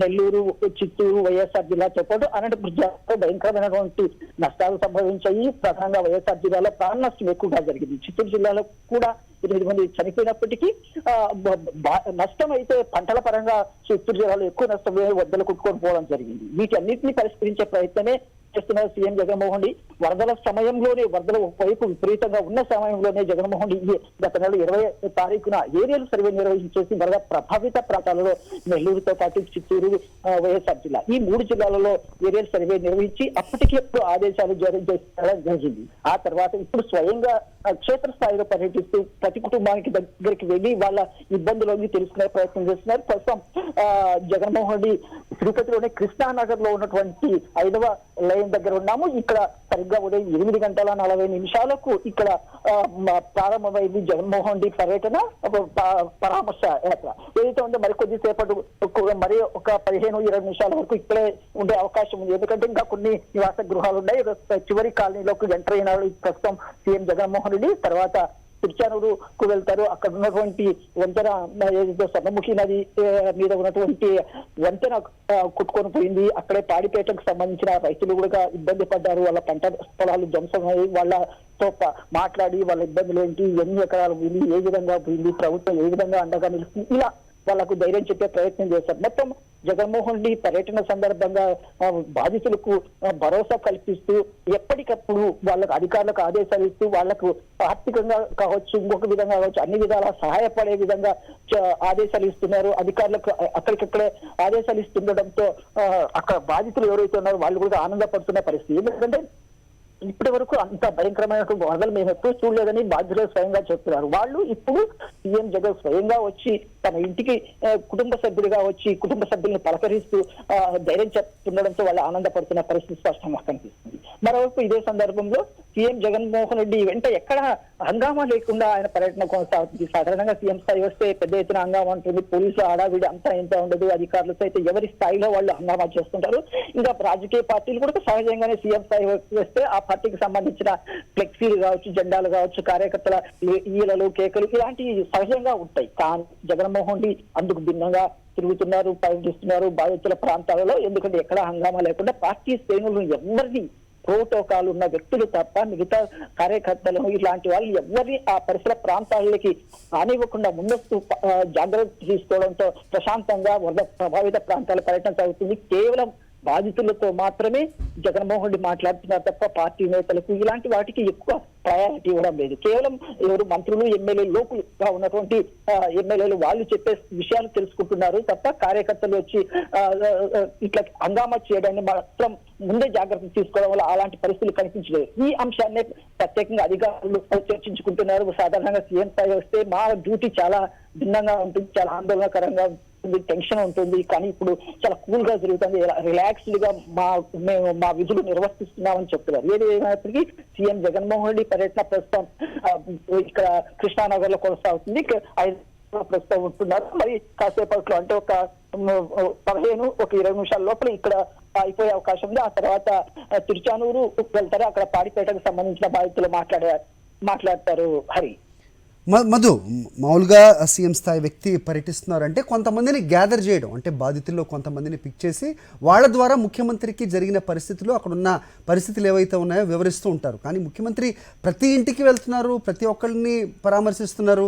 నెల్లూరు, చిత్తూరు, వైఎస్ఆర్ జిల్లాతో పాటు అనంతపురం జిల్లాలో భయంకరమైనటువంటి నష్టాలు సంభవించాయి. ప్రధానంగా వైఎస్ఆర్ జిల్లాలో ప్రాణ నష్టం ఎక్కువగా జరిగింది. చిత్తూరు జిల్లాలో కూడా 8 మంది చనిపోయినప్పటికీ నష్టం అయితే పంటల పరంగా చిత్తూరు జిల్లాలో ఎక్కువ నష్టం వరదలు కుట్టుకొని పోవడం జరిగింది. వీటి అన్నింటినీ పరిష్కరించే ప్రయత్నమే చేస్తున్నారు సీఎం జగన్మోహన్ రెడ్డి. వరదల సమయంలోనే, వరదల వైపు విపరీతంగా ఉన్న సమయంలోనే జగన్మోహన్ రెడ్డి గత నెల 20వ తారీఖున ఏరియల్ సర్వే నిర్వహించేసి వరద ప్రభావిత ప్రాంతాలలో నెల్లూరుతో పాటు చిత్తూరు, వైఎస్ఆర్ జిల్లా ఈ 3 జిల్లాలలో ఏరియల్ సర్వే నిర్వహించి అప్పటికే ఆదేశాలు జారీ చేయడం జరిగింది. ఆ తర్వాత ఇప్పుడు స్వయంగా క్షేత్రస్థాయిలో పర్యటిస్తూ ప్రతి కుటుంబానికి దగ్గరికి వెళ్లి వాళ్ళ ఇబ్బందులని తెలుసుకునే ప్రయత్నం చేస్తున్నారు. ప్రస్తుతం జగన్మోహన్ రెడ్డి తిరుపతిలోనే కృష్ణానగర్ లో ఉన్నటువంటి 5వ లైన్ దగ్గర ఉన్నాము. ఇక్కడ సరిగ్గా ఉదయం 8:40 ఇక్కడ ప్రారంభమైంది జగన్మోహన్ రెడ్డి పర్యటన పరామర్శ యాత్ర. ఏదైతే ఉందో మరి కొద్దిసేపటి మరి ఒక 15-20 నిమిషాల వరకు ఇక్కడే ఉండే అవకాశం ఉంది. ఎందుకంటే ఇంకా కొన్ని నివాస గృహాలు ఉన్నాయి. చివరి కాలనీలోకి ఎంటర్ అయిన ప్రస్తుతం సీఎం జగన్మోహన్ రెడ్డి తర్వాత తిరుచానూరుకు వెళ్తారు. అక్కడ ఉన్నటువంటి వంతెన ఏదైతే స్వర్ణముఖి నది మీద ఉన్నటువంటి వంతెన కొట్టుకొని పోయింది. అక్కడే పాడిపేటకు సంబంధించిన రైతులు కూడా ఇబ్బంది పడ్డారు. వాళ్ళ పంట పొలాలు ధ్వంసమయ్యి వాళ్ళతో మాట్లాడి వాళ్ళ ఇబ్బందులు ఏంటి, ఎన్ని ఎకరాలు పోయింది, ఏ విధంగా పోయింది, ప్రభుత్వం ఏ విధంగా అండగా నిలుస్తుంది, ఇలా వాళ్ళకు ధైర్యం చెప్పే ప్రయత్నం చేశారు. మొత్తం జగన్మోహన్ రెడ్డి పర్యటన సందర్భంగా బాధితులకు భరోసా కల్పిస్తూ ఎప్పటికప్పుడు వాళ్ళకు అధికారులకు ఆదేశాలు ఇస్తూ వాళ్లకు ఆర్థికంగా కావచ్చు, ఇంకొక విధంగా కావచ్చు, అన్ని విధాలా సహాయపడే విధంగా ఆదేశాలు ఇస్తున్నారు. అధికారులకు అక్కడికక్కడే ఆదేశాలు ఇస్తుండడంతో అక్కడ బాధితులు ఎవరైతే ఉన్నారో వాళ్ళు కూడా ఆనందపడుతున్న పరిస్థితి. ఎందుకంటే ఇప్పటి వరకు అంత భయంకరమైన వరదలు మేము ఎప్పుడూ చూడలేదని బాధ్యులు స్వయంగా చెప్తున్నారు. వాళ్ళు ఇప్పుడు సీఎం జగన్ స్వయంగా వచ్చి తన ఇంటికి కుటుంబ సభ్యుడిగా వచ్చి కుటుంబ సభ్యులను పలకరిస్తూ ధైర్యం చెప్తుండడంతో వాళ్ళు ఆనందపడుతున్న పరిస్థితి స్పష్టంగా కనిపిస్తుంది. మరోవైపు ఇదే సందర్భంలో సీఎం జగన్మోహన్ రెడ్డి వెంట ఎక్కడ హంగామా లేకుండా ఆయన పర్యటన కొనసాగుతుంది. సాధారణంగా సీఎం స్థాయి వస్తే పెద్ద ఎత్తున హంగామా ఉంటుంది, పోలీసులు హడావిడి అంతా ఇంత ఉండదు, అధికారులతో అయితే ఎవరి స్థాయిలో వాళ్ళు హంగామా చేస్తుంటారు. ఇంకా రాజకీయ పార్టీలు కూడా సహజంగానే సీఎం స్థాయి వస్తే ఆ పార్టీకి సంబంధించిన ఫ్లెక్సీలు కావచ్చు, జెండాలు కావచ్చు, కార్యకర్తల ఈలలు కేకలు ఇలాంటివి సహజంగా ఉంటాయి. కానీ జగన్మోహన్ రెడ్డి అందుకు భిన్నంగా తిరుగుతున్నారు, పర్యటిస్తున్నారు బాధితుల ప్రాంతాలలో. ఎందుకంటే ఎక్కడ హంగామా లేకుండా పార్టీ శ్రేణులను ఎవరిని ప్రోటోకాల్ ఉన్న వ్యక్తులు తప్ప మిగతా కార్యకర్తలను ఇలాంటి వాళ్ళు ఎవరిని ఆ పరిసర ప్రాంతాలకి రానివ్వకుండా ముందస్తు జాగ్రత్త తీసుకోవడంతో ప్రశాంతంగా వరద ప్రభావిత ప్రాంతాల పర్యటన సాగుతుంది. కేవలం బాధితులతో మాత్రమే జగన్మోహన్ రెడ్డి మాట్లాడుతున్నారు తప్ప పార్టీ నేతలకు ఇలాంటి వాటికి ఎక్కువ ప్రయారిటీ ఇవ్వడం లేదు. కేవలం ఎవరు మంత్రులు, ఎమ్మెల్యేలు, లోకులుగా ఉన్నటువంటి ఎమ్మెల్యేలు వాళ్ళు చెప్పే విషయాలు తెలుసుకుంటున్నారు తప్ప కార్యకర్తలు వచ్చి ఇట్లా హంగామా చేయడాన్ని మాత్రం ముందే జాగ్రత్తలు తీసుకోవడం వల్ల అలాంటి పరిస్థితులు కనిపించలేదు. ఈ అంశాన్ని ప్రత్యేకంగా అధికారులు చర్చించుకుంటున్నారు. సాధారణంగా సీఎం స్థాయి వస్తే మా డ్యూటీ చాలా భిన్నంగా ఉంటుంది, చాలా ఆందోళనకరంగా టెన్షన్ ఉంటుంది. కానీ ఇప్పుడు చాలా కూల్ గా జరుగుతుంది, రిలాక్స్డ్ గా మేము మా విధులు నిర్వర్తిస్తున్నామని చెప్తున్నారు. ఏది ఏమైనప్పటికీ సీఎం జగన్మోహన్ రెడ్డి పర్యటన ప్రస్తుతం ఇక్కడ కృష్ణానగర్ లో కొనసాగుతుంది. ప్రస్తుతం ఉంటున్నారు. మరి కాసేపట్లో అంటే ఒక 20 నిమిషాల లోపల ఇక్కడ అయిపోయే అవకాశం ఉంది. ఆ తర్వాత తిరుచానూరు వెళ్తారు. అక్కడ పాడిపేటకు సంబంధించిన బాధితులు మాట్లాడతారు. హరి మధు, మామూలుగా సీఎం స్థాయి వ్యక్తి పర్యటిస్తున్నారంటే కొంతమందిని గ్యాదర్ చేయడం, అంటే బాధితుల్లో కొంతమందిని పిక్ చేసి వాళ్ళ ద్వారా ముఖ్యమంత్రికి జరిగిన పరిస్థితులు, అక్కడున్న పరిస్థితులు ఏవైతే ఉన్నాయో వివరిస్తూ ఉంటారు. కానీ ముఖ్యమంత్రి ప్రతి ఇంటికి వెళ్తున్నారు, ప్రతి ఒక్కరిని పరామర్శిస్తున్నారు.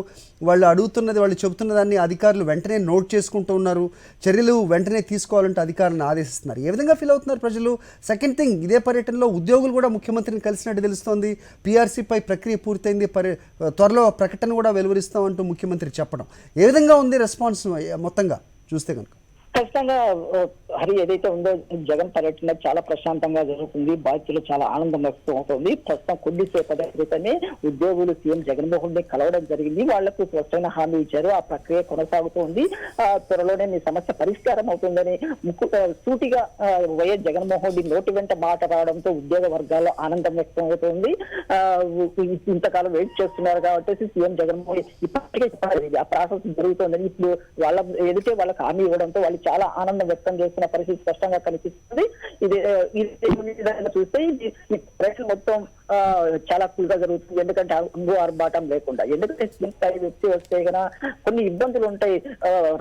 వాళ్ళు అడుగుతున్నది, వాళ్ళు చెబుతున్న దాన్ని అధికారులు వెంటనే నోట్ చేసుకుంటూ ఉన్నారు. చర్యలు వెంటనే తీసుకోవాలంటే అధికారులను ఆదేశిస్తున్నారు. ఏ విధంగా ఫీల్ అవుతున్నారు ప్రజలు? సెకండ్ థింగ్, ఇదే పర్యటనలో ఉద్యోగులు కూడా ముఖ్యమంత్రిని కలిసినట్టు తెలుస్తోంది. పీఆర్సీపై ప్రక్రియ పూర్తయింది, త్వరలో ప్రకటన కూడా వెలువరిస్తామంటూ ముఖ్యమంత్రి చెప్పడం. ఏ విధంగా ఉంది రెస్పాన్స్ మొత్తంగా చూస్తే కనుక? ఖచ్చితంగా హరి, ఏదైతే ఉందో జగన్ పర్యటన చాలా ప్రశాంతంగా జరుగుతుంది. బాధ్యతలు చాలా ఆనందం వ్యక్తం అవుతుంది. ప్రస్తుతం కొద్దిసేపటి క్రితమే ఉద్యోగులు సీఎం జగన్మోహన్ రెడ్డి కలవడం జరిగింది. వాళ్లకు స్పష్టమైన హామీ ఇచ్చారు. ఆ ప్రక్రియ కొనసాగుతోంది. త్వరలోనే మీ సమస్య పరిష్కారం అవుతుందని సూటిగా వైఎస్ జగన్మోహన్ రెడ్డి నోటి వెంట మాట రావడంతో ఉద్యోగ వర్గాల్లో ఆనందం వ్యక్తం అవుతుంది. ఇంతకాలం వెయిట్ చేస్తున్నారు కాబట్టి సీఎం జగన్మోహన్ రెడ్డి ఇప్పటికే చెప్పాలి ఆ ప్రాసెస్ జరుగుతుందని. ఇప్పుడు వాళ్ళ ఎదుటే వాళ్ళకి హామీ ఇవ్వడంతో వాళ్ళు చాలా ఆనందం వ్యక్తం చేస్తున్న పరిస్థితి స్పష్టంగా కనిపిస్తుంది. ఇది చూస్తే ఈ ప్రశ్న మొత్తం చాలా కూల్ గా జరుగుతుంది. ఎందుకంటే అంగు ఆర్భాటం లేకుండా. ఎందుకంటే స్థాయి వ్యక్తి వస్తే కన్నా కొన్ని ఇబ్బందులు ఉంటాయి.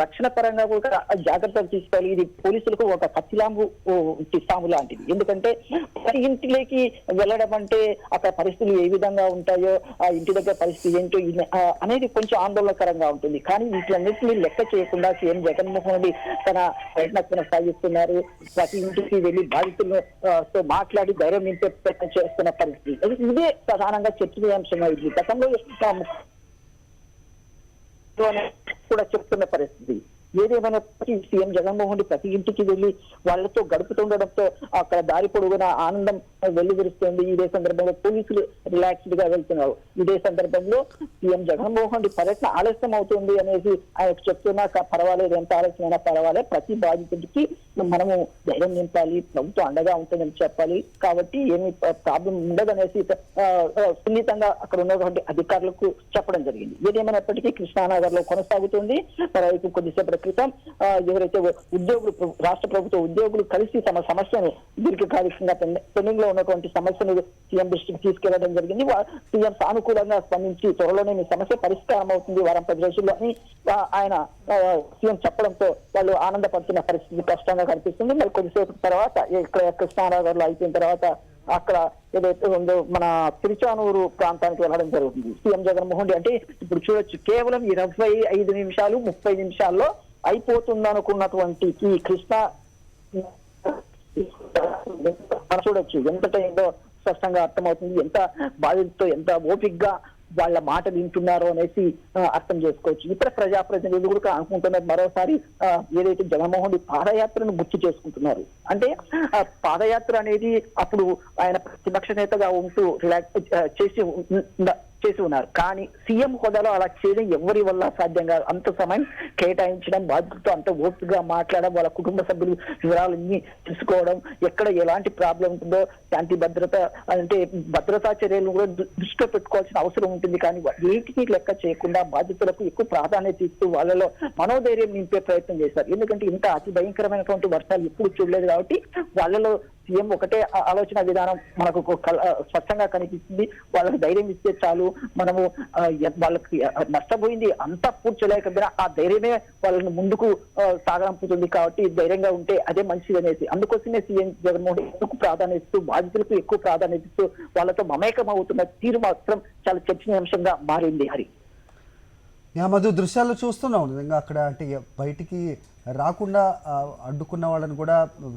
రక్షణ పరంగా కూడా జాగ్రత్తలు తీసుకోవాలి. ఇది పోలీసులకు ఒక కత్తిలాంబు సాము లాంటిది. ఎందుకంటే ప్రతి ఇంటిలోకి వెళ్ళడం అంటే అక్కడ పరిస్థితులు ఏ విధంగా ఉంటాయో, ఆ ఇంటి దగ్గర పరిస్థితి ఏంటో అనేది కొంచెం ఆందోళనకరంగా ఉంటుంది. కానీ వీటిలన్నింటినీ లెక్క చేయకుండా సీఎం జగన్మోహన్ రెడ్డి తన ప్రయత్న కొనసాగిస్తున్నారు. ప్రతి ఇంటికి వెళ్లి బాధితులతో మాట్లాడి ధైర్యం నింపే ప్రయత్నం చేస్తున్న పరిస్థితి. ఇదే ప్రధానంగా చర్చనీయాంశమైంది. గతంలో కూడా చెప్తున్న పరిస్థితి. ఏదేమైనప్పటికీ సీఎం జగన్మోహన్ రెడ్డి ప్రతి ఇంటికి వెళ్లి వాళ్లతో గడుపుతుండడంతో అక్కడ దారి పొడుగున ఆనందం వెల్లువిరుస్తుంది. ఇదే సందర్భంలో పోలీసులు రిలాక్స్డ్ గా వెళ్తున్నారు. ఇదే సందర్భంలో సీఎం జగన్మోహన్ రెడ్డి పర్యటన ఆలస్యం అవుతుంది అనేసి ఆయనకు చెప్తున్నా పర్వాలేదు, ఎంత ఆలస్యమైనా పర్వాలేదు, ప్రతి బాధితుడికి మనము ధైర్యం నింపాలి, ప్రభుత్వం అండగా ఉంటుందని చెప్పాలి, కాబట్టి ఏమి ప్రాబ్లం ఉండదనేసి సున్నితంగా అక్కడ ఉన్నటువంటి అధికారులకు చెప్పడం జరిగింది. ఏదేమైనప్పటికీ కృష్ణానగర్ లో కొనసాగుతుంది. మరోవైపు కొద్దిసేపటి క్రితం ఎవరైతే ఉద్యోగులు, రాష్ట్ర ప్రభుత్వ ఉద్యోగులు కలిసి తమ సమస్యను దీర్ఘకాలికంగా పెండింగ్ లో ఉన్నటువంటి సమస్యను సీఎం దృష్టికి తీసుకెళ్లడం జరిగింది. సీఎం సానుకూలంగా స్పందించి త్వరలోనే మీ సమస్య పరిష్కారం అవుతుంది వారం 10 రోజుల్లో అని ఆయన సీఎం చెప్పడంతో వాళ్ళు ఆనందపడుతున్న పరిస్థితి కష్టంగా కనిపిస్తుంది. మరి కొద్దిసేపు తర్వాత ఇక్కడ కృష్ణానగర్ లో అయిపోయిన తర్వాత అక్కడ ఏదైతే ఉందో మన తిరుచానూరు ప్రాంతానికి వెళ్ళడం జరుగుతుంది. సీఎం జగన్మోహన్ రెడ్డి అంటే ఇప్పుడు చూడొచ్చు, కేవలం 25 నిమిషాలు 30 నిమిషాల్లో అయిపోతుంది అనుకున్నటువంటి ఈ కృష్ణా చూడొచ్చు ఎంతట ఏంటో స్పష్టంగా అర్థమవుతుంది. ఎంత బాధ్యతతో ఎంత ఓపికగా వాళ్ళ మాట వింటున్నారో అనేసి అర్థం చేసుకోవచ్చు. ఇతర ప్రజాప్రతినిధులు కూడా అనుకుంటున్నారు మరోసారి ఏదైతే జగన్మోహన్ రెడ్డి పాదయాత్రను గుర్తు చేసుకుంటున్నారు. అంటే పాదయాత్ర అనేది అప్పుడు ఆయన ప్రతిపక్ష నేతగా ఉంటూ చేసి ఉన్నారు. కానీ సీఎం హోదాలో అలా చేయడం ఎవరి వల్ల సాధ్యం కాదు. అంత సమయం కేటాయించడం, బాధ్యతతో అంత ఓపికగా మాట్లాడడం, వాళ్ళ కుటుంబ సభ్యులు వివరాలన్నీ తెలుసుకోవడం, ఎక్కడ ఎలాంటి ప్రాబ్లం ఉంటుందో శాంతి భద్రత అంటే భద్రతా చర్యలు కూడా దృష్టిలో పెట్టుకోవాల్సిన అవసరం ఉంటుంది. కానీ వీటికి లెక్క చేయకుండా బాధ్యతలకు ఎక్కువ ప్రాధాన్యత ఇస్తూ వాళ్ళలో మనోధైర్యం నింపే ప్రయత్నం చేశారు. ఎందుకంటే ఇంత అతి భయంకరమైనటువంటి వర్షాలు ఎప్పుడు చూడలేదు కాబట్టి వాళ్ళలో సీఎం ఒకటే ఆలోచన విధానం మనకు స్పష్టంగా కనిపిస్తుంది. వాళ్ళకి ధైర్యం ఇస్తే చాలు, మనము వాళ్ళకి నష్టపోయింది అంతా పూర్తి చేయలేకపోయినా ఆ ధైర్యమే వాళ్ళని ముందుకు సాగనంపుతుంది. కాబట్టి ధైర్యంగా ఉంటే అదే మంచిది అనేసి అందుకోసమే సీఎం జగన్మోహన్ రెడ్డి ఎక్కువ ప్రాధాన్యత ఇస్తూ బాధితులకు ఎక్కువ ప్రాధాన్యత ఇస్తూ వాళ్ళతో మమేకం అవుతున్న తీరు మాత్రం చాలా చర్చనీయాంశంగా మారింది. హరి మధు దృశ్యాలు చూస్తున్నాం నిజంగా అక్కడ అంటే బయటికి రాకుండా అడ్డుకున్న వాళ్ళని కూడా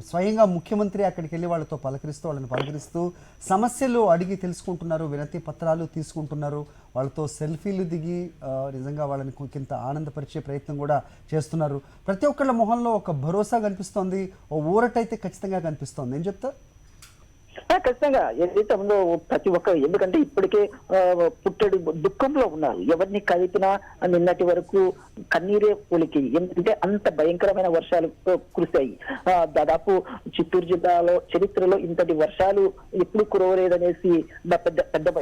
స్వయంగా ముఖ్యమంత్రి అక్కడికి వెళ్ళి వాళ్ళతో వాళ్ళని పలకరిస్తూ సమస్యలు అడిగి తెలుసుకుంటున్నారు, వినతి పత్రాలు తీసుకుంటున్నారు, వాళ్ళతో సెల్ఫీలు దిగి నిజంగా వాళ్ళని కొంత ఆనందపరిచే ప్రయత్నం కూడా చేస్తున్నారు. ప్రతి ఒక్కళ్ళ మొహంలో ఒక భరోసా కనిపిస్తోంది, ఓ ఊరటైతే ఖచ్చితంగా కనిపిస్తోంది. ఏం చెప్తారు? ఖచ్చితంగా ఏదైతే ఉందో ప్రతి ఒక్కరు, ఎందుకంటే ఇప్పటికే పుట్టడి దుఃఖంలో ఉన్నారు. ఎవరిని కలిపినా నిన్నటి వరకు కన్నీరే ఒలికి, ఎందుకంటే అంత భయంకరమైన వర్షాలు కురిశాయి. దాదాపు చిత్తూరు జిల్లాలో చరిత్రలో ఇంతటి వర్షాలు ఎప్పుడు కురవలేదనేసి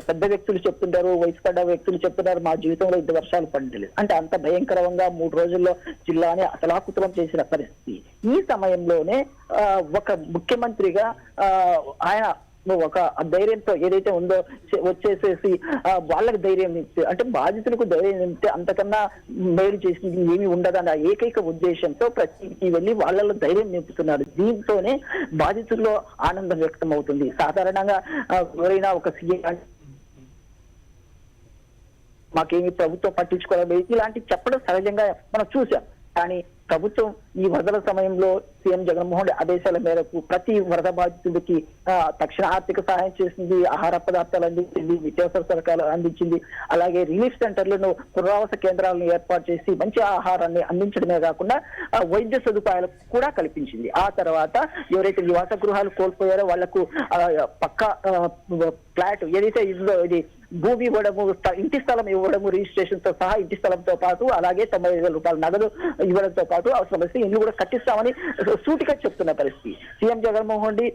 పెద్ద వ్యక్తులు చెప్తుంటారు, వయసు పడ్డ వ్యక్తులు చెప్తున్నారు, మా జీవితంలో ఇంత వర్షాలు పడలేదు. అంటే అంత భయంకరంగా 3 రోజుల్లో జిల్లాని అతలాకుతలం చేసిన పరిస్థితి. ఈ సమయంలోనే ఒక ముఖ్యమంత్రిగా ఆయన ఒక ధైర్యంతో ఏదైతే ఉందో వచ్చేసేసి వాళ్ళకి ధైర్యం ఇస్తే, అంటే బాధితులకు ధైర్యం ఇస్తే అంతకన్నా మేలు చేసింది ఏమి ఉండదన్న ఏకైక ఉద్దేశంతో ప్రతికి వెళ్ళి వాళ్ళలో ధైర్యం నింపుతున్నారు. దీంతోనే బాధితుల్లో ఆనందం వ్యక్తం అవుతుంది. సాధారణంగా ఎవరైనా ఒక సీఎం మాకేమి ప్రభుత్వం పట్టించుకోలేదు ఇలాంటి చెప్పడం సహజంగా మనం చూసాం. కానీ ప్రభుత్వం ఈ వరదల సమయంలో సీఎం జగన్మోహన్ రెడ్డి ఆదేశాల మేరకు ప్రతి వరద బాధితుడికి తక్షణ ఆర్థిక సహాయం చేసింది, ఆహార పదార్థాలు అందించింది, నిత్యావసర సరకాలు అందించింది. అలాగే రిలీఫ్ సెంటర్లను, పునరావాస కేంద్రాలను ఏర్పాటు చేసి మంచి ఆహారాన్ని అందించడమే కాకుండా వైద్య సదుపాయాలు కూడా కల్పించింది. ఆ తర్వాత ఎవరైతే నివాస గృహాలు కోల్పోయారో వాళ్లకు పక్కా ఫ్లాట్ ఏదైతే ఇది భూమి ఇవ్వడము, ఇంటి స్థలం ఇవ్వడము, రిజిస్ట్రేషన్ తో సహా ఇంటి స్థలంతో పాటు అలాగే 90,000 రూపాయల నగదు ఇవ్వడంతో పాటు అవసరమైతే ఇల్లు కూడా కట్టిస్తామని సూటిగా చెప్తున్న పరిస్థితి. సీఎం జగన్మోహన్ రెడ్డి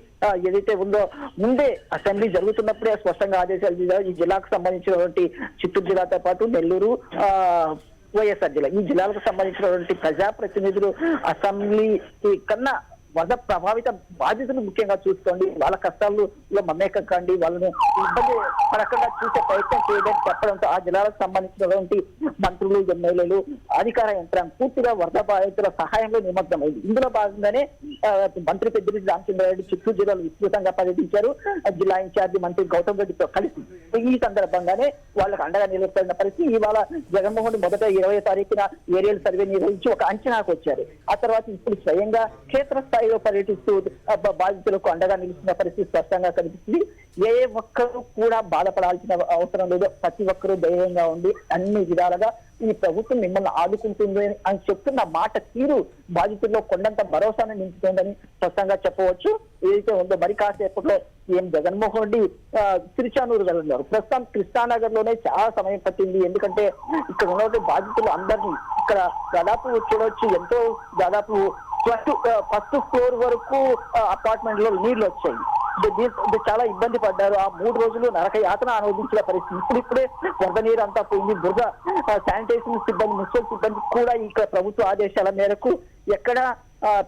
ఏదైతే ఉందో ముందే అసెంబ్లీ జరుగుతున్నప్పుడే స్పష్టంగా ఆదేశాలు ఈ జిల్లాకు సంబంధించినటువంటి చిత్తూరు జిల్లాతో పాటు నెల్లూరు వైఎస్ఆర్ జిల్లా ఈ జిల్లాలకు సంబంధించినటువంటి ప్రజాప్రతినిధులు అసెంబ్లీ కన్నా వరద ప్రభావిత బాధితులు ముఖ్యంగా చూసుకోండి, వాళ్ళ కష్టాల్లో మమేకం కండి, వాళ్ళని ఇబ్బంది పడకుండా చూసే ప్రయత్నం చేయడానికి చెప్పడంతో ఆ జిల్లాలకు సంబంధించినటువంటి మంత్రులు, ఎమ్మెల్యేలు, అధికార యంత్రాంగం పూర్తిగా వరద బాధితుల సహాయంలో నిమగ్నమైంది. ఇందులో భాగంగానే మంత్రి పెద్దిరెడ్డి రామచంద్రారెడ్డి చిత్తూరు జిల్లాలో విస్తృతంగా పర్యటించారు. జిల్లా ఇన్ఛార్జి మంత్రి గౌతమ్ రెడ్డితో కలిసి ఈ సందర్భంగానే వాళ్ళకు అండగా నిలబడిన పరిస్థితి. ఇవాళ జగన్మోహన్ రెడ్డి మొదట 20వ తారీఖున ఏరియల్ సర్వే నిర్వహించి ఒక అంచనాకు వచ్చారు. ఆ తర్వాత ఇప్పుడు స్వయంగా క్షేత్రస్థాయిలో పర్యటిస్తూ బాధితులకు అండగా నిలుస్తున్న పరిస్థితి స్పష్టంగా కనిపిస్తుంది. ఏ ఒక్కరూ కూడా బాధపడాల్సిన అవసరం లేదు, ప్రతి ఒక్కరూ ధైర్యంగా ఉండి అన్ని విధాలుగా ఈ ప్రభుత్వం మిమ్మల్ని ఆదుకుంటుంది అని చెప్తున్న మాట తీరు బాధితుల్లో కొండంత భరోసాను నింపుతుందని స్పష్టంగా చెప్పవచ్చు. ఏదైతే ఉందో మరి కాసేపట్లో సీఎం జగన్మోహన్ రెడ్డి తిరుచానూరు వెళ్ళున్నారు. ప్రస్తుతం కృష్ణానగర్ లోనే చాలా సమయం పట్టింది, ఎందుకంటే ఇక్కడ ఉన్నటువంటి బాధితులు అందరినీ ఇక్కడ దాదాపు చూడవచ్చు, ఎంతో దాదాపు ఫస్ట్ ఫ్లోర్ వరకు అపార్ట్మెంట్ లో నీళ్లు వచ్చాయి. చాలా ఇబ్బంది పడ్డారు. ఆ 3 రోజులు నరక యాతన అనుభవించిన పరిస్థితి. ఇప్పుడే వరద నీరు అంతా పోయింది. బురద శానిటైజేషన్ సిబ్బంది, మున్సిపల్ సిబ్బంది కూడా ఇక్కడ ప్రభుత్వ ఆదేశాల మేరకు ఎక్కడ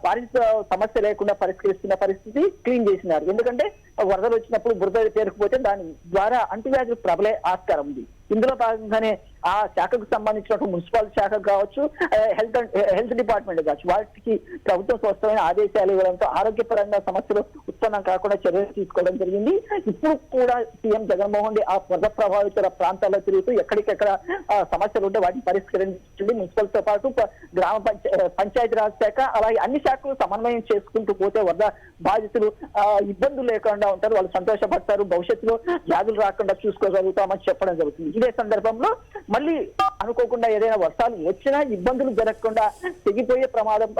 పారిశుద్ధ సమస్య లేకుండా పరిష్కరిస్తున్న పరిస్థితి క్లీన్ చేసినారు. ఎందుకంటే వరదలు వచ్చినప్పుడు బురద పేరుకుపోతే దాని ద్వారా అంటువ్యాధులు ప్రబలే ఆస్కారం ఉంది. ఇందులో భాగంగానే ఆ శాఖకు సంబంధించిన మున్సిపల్ శాఖ కావచ్చు, హెల్త్ డిపార్ట్మెంట్ కావచ్చు, వాటికి ప్రభుత్వం స్పష్టమైన ఆదేశాలు ఇవ్వడంతో ఆరోగ్యపరంగా సమస్యలు ఉత్పన్నం కాకుండా చర్యలు తీసుకోవడం జరిగింది. ఇప్పుడు కూడా సీఎం జగన్మోహన్ రెడ్డి ఆ వరద ప్రభావిత ప్రాంతాల్లో తిరుగుతూ ఎక్కడికెక్కడ సమస్యలు ఉంటే వాటిని పరిష్కరించండి, మున్సిపల్ తో పాటు గ్రామ పంచాయతీరాజ్ శాఖ అలాగే అన్ని శాఖలు సమన్వయం చేసుకుంటూ పోతే వరద బాధితులు ఇబ్బందులు లేకుండా ఉంటారు, వాళ్ళు సంతోషపడతారు, భవిష్యత్తులో వ్యాధులు రాకుండా చూసుకోగలుగుతామని చెప్పడం జరుగుతుంది. ఇదే సందర్భంలో మళ్ళీ అనుకోకుండా ఏదైనా వర్షాలు వచ్చినా ఇబ్బందులు జరగకుండా తెగిపోయే ప్రమాదం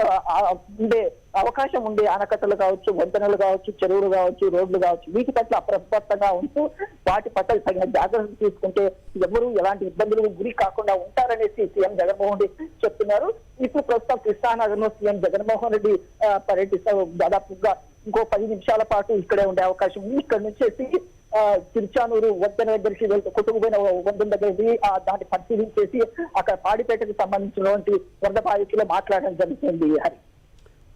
ఉండే అవకాశం ఉండే ఆనకట్టలు కావచ్చు, వంతెనలు కావచ్చు, చెరువులు కావచ్చు, రోడ్లు కావచ్చు, వీటి పట్ల అప్రమత్తంగా ఉంటూ వాటి పట్ల తగిన జాగ్రత్తలు తీసుకుంటే ఎవరు ఎలాంటి ఇబ్బందులకు గురి కాకుండా ఉంటారనేసి సీఎం జగన్మోహన్ రెడ్డి చెప్తున్నారు. ఇప్పుడు ప్రస్తుతం కృష్ణానగర్ లో సీఎం జగన్మోహన్ రెడ్డి పర్యటిస్తారు. దాదాపుగా ఇంకో 10 నిమిషాల పాటు ఇక్కడే ఉండే అవకాశం ఉంది. ఇక్కడ నుంచి తిరుచానూరు వంతెన దగ్గరికి వెళ్తే కొట్టుకుపోయిన వంతెన దగ్గరికి దాన్ని పరిశీలించేసి అక్కడ పాడిపేటకు సంబంధించినటువంటి వరద బాధితులు మాట్లాడడం జరుగుతుంది. హరి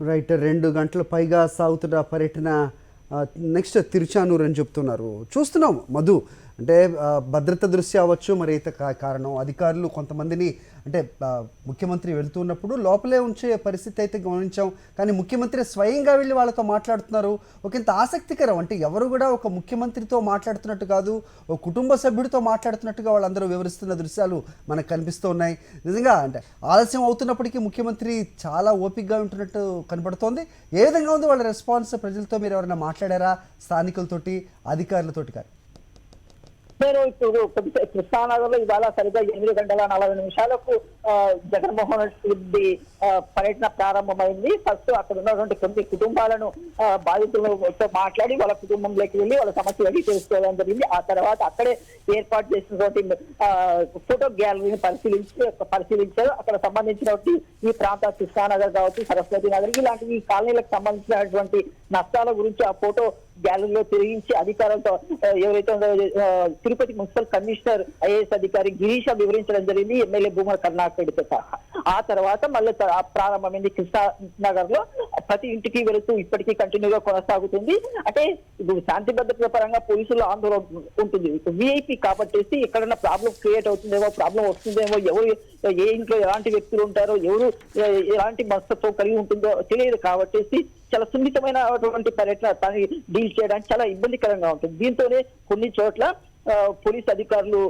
రైట్, 2 గంటల పైగా సాగుతున్న పర్యటన. నెక్స్ట్ తిరుచానూరు అని చెప్తున్నారు. చూస్తున్నాం మధు, అంటే భద్రత దృష్ట్యా అవ్వచ్చు, మరి అయితే కారణం అధికారులు కొంతమందిని అంటే ముఖ్యమంత్రి వెళ్తున్నప్పుడు లోపలే ఉంచే పరిస్థితి అయితే గమనించాం. కానీ ముఖ్యమంత్రి స్వయంగా వెళ్ళి వాళ్ళతో మాట్లాడుతున్నారు. ఒకంత ఆసక్తికరం, అంటే ఎవరు కూడా ఒక ముఖ్యమంత్రితో మాట్లాడుతున్నట్టు కాదు, ఒక కుటుంబ సభ్యుడితో మాట్లాడుతున్నట్టుగా వాళ్ళందరూ వివరిస్తున్న దృశ్యాలు మనకు కనిపిస్తూ ఉన్నాయి. నిజంగా అంటే ఆలస్యం అవుతున్నప్పటికీ ముఖ్యమంత్రి చాలా ఓపికగా ఉంటున్నట్టు కనపడుతోంది. ఏ విధంగా ఉంది వాళ్ళ రెస్పాన్స్? ప్రజలతో మీరు ఎవరైనా మాట్లాడారా, స్థానికులతోటి, అధికారులతోటి? కానీ నేను ఇప్పుడు కృష్ణానగర్ లో ఇవాళ సరిగ్గా 8:40 జగన్మోహన్ రెడ్డి పర్యటన ప్రారంభమైంది. ఫస్ట్ అక్కడ ఉన్నటువంటి కొన్ని కుటుంబాలను బాధితులతో మాట్లాడి వాళ్ళ కుటుంబంలోకి వెళ్ళి వాళ్ళ సమస్య అడిగి తెలుసుకోవడం జరిగింది. ఆ తర్వాత అక్కడే ఏర్పాటు చేసినటువంటి ఫోటో గ్యాలరీని పరిశీలించారు. అక్కడ సంబంధించినటువంటి ఈ ప్రాంత కృష్ణానగర్ కావచ్చు, సరస్వతి నగర్ ఇలాంటి ఈ కాలనీలకు సంబంధించినటువంటి నష్టాల గురించి ఆ ఫోటో గ్యాలరీలో తిరిగించి అధికారులతో ఎవరైతే తిరుపతి మున్సిపల్ కమిషనర్ ఐఏఎస్ అధికారి గిరీష వివరించడం జరిగింది, ఎమ్మెల్యే భూమన కరుణాకర్రెడ్డితో సహా. ఆ తర్వాత మళ్ళీ ప్రారంభమైంది కృష్ణానగర్ లో. ప్రతి ఇంటికి వెళుతూ ఇప్పటికీ కంటిన్యూగా కొనసాగుతుంది. అంటే ఇప్పుడు శాంతి భద్రతల పరంగా పోలీసుల ఆందోళన ఉంటుంది. విఐపి కాబట్టి ఎక్కడన్నా ప్రాబ్లం క్రియేట్ అవుతుందేమో, ప్రాబ్లం వస్తుందేమో, ఎవరు ఏ ఇంట్లో ఎలాంటి వ్యక్తులు ఉంటారో, ఎవరు ఎలాంటి మనస్తత్వం కలిగి ఉంటుందో తెలియదు కాబట్టి చాలా సున్నితమైనటువంటి పర్యటన దాన్ని డీల్ చేయడానికి చాలా ఇబ్బందికరంగా ఉంటుంది. దీంతోనే కొన్ని చోట్ల పోలీస్ అధికారులు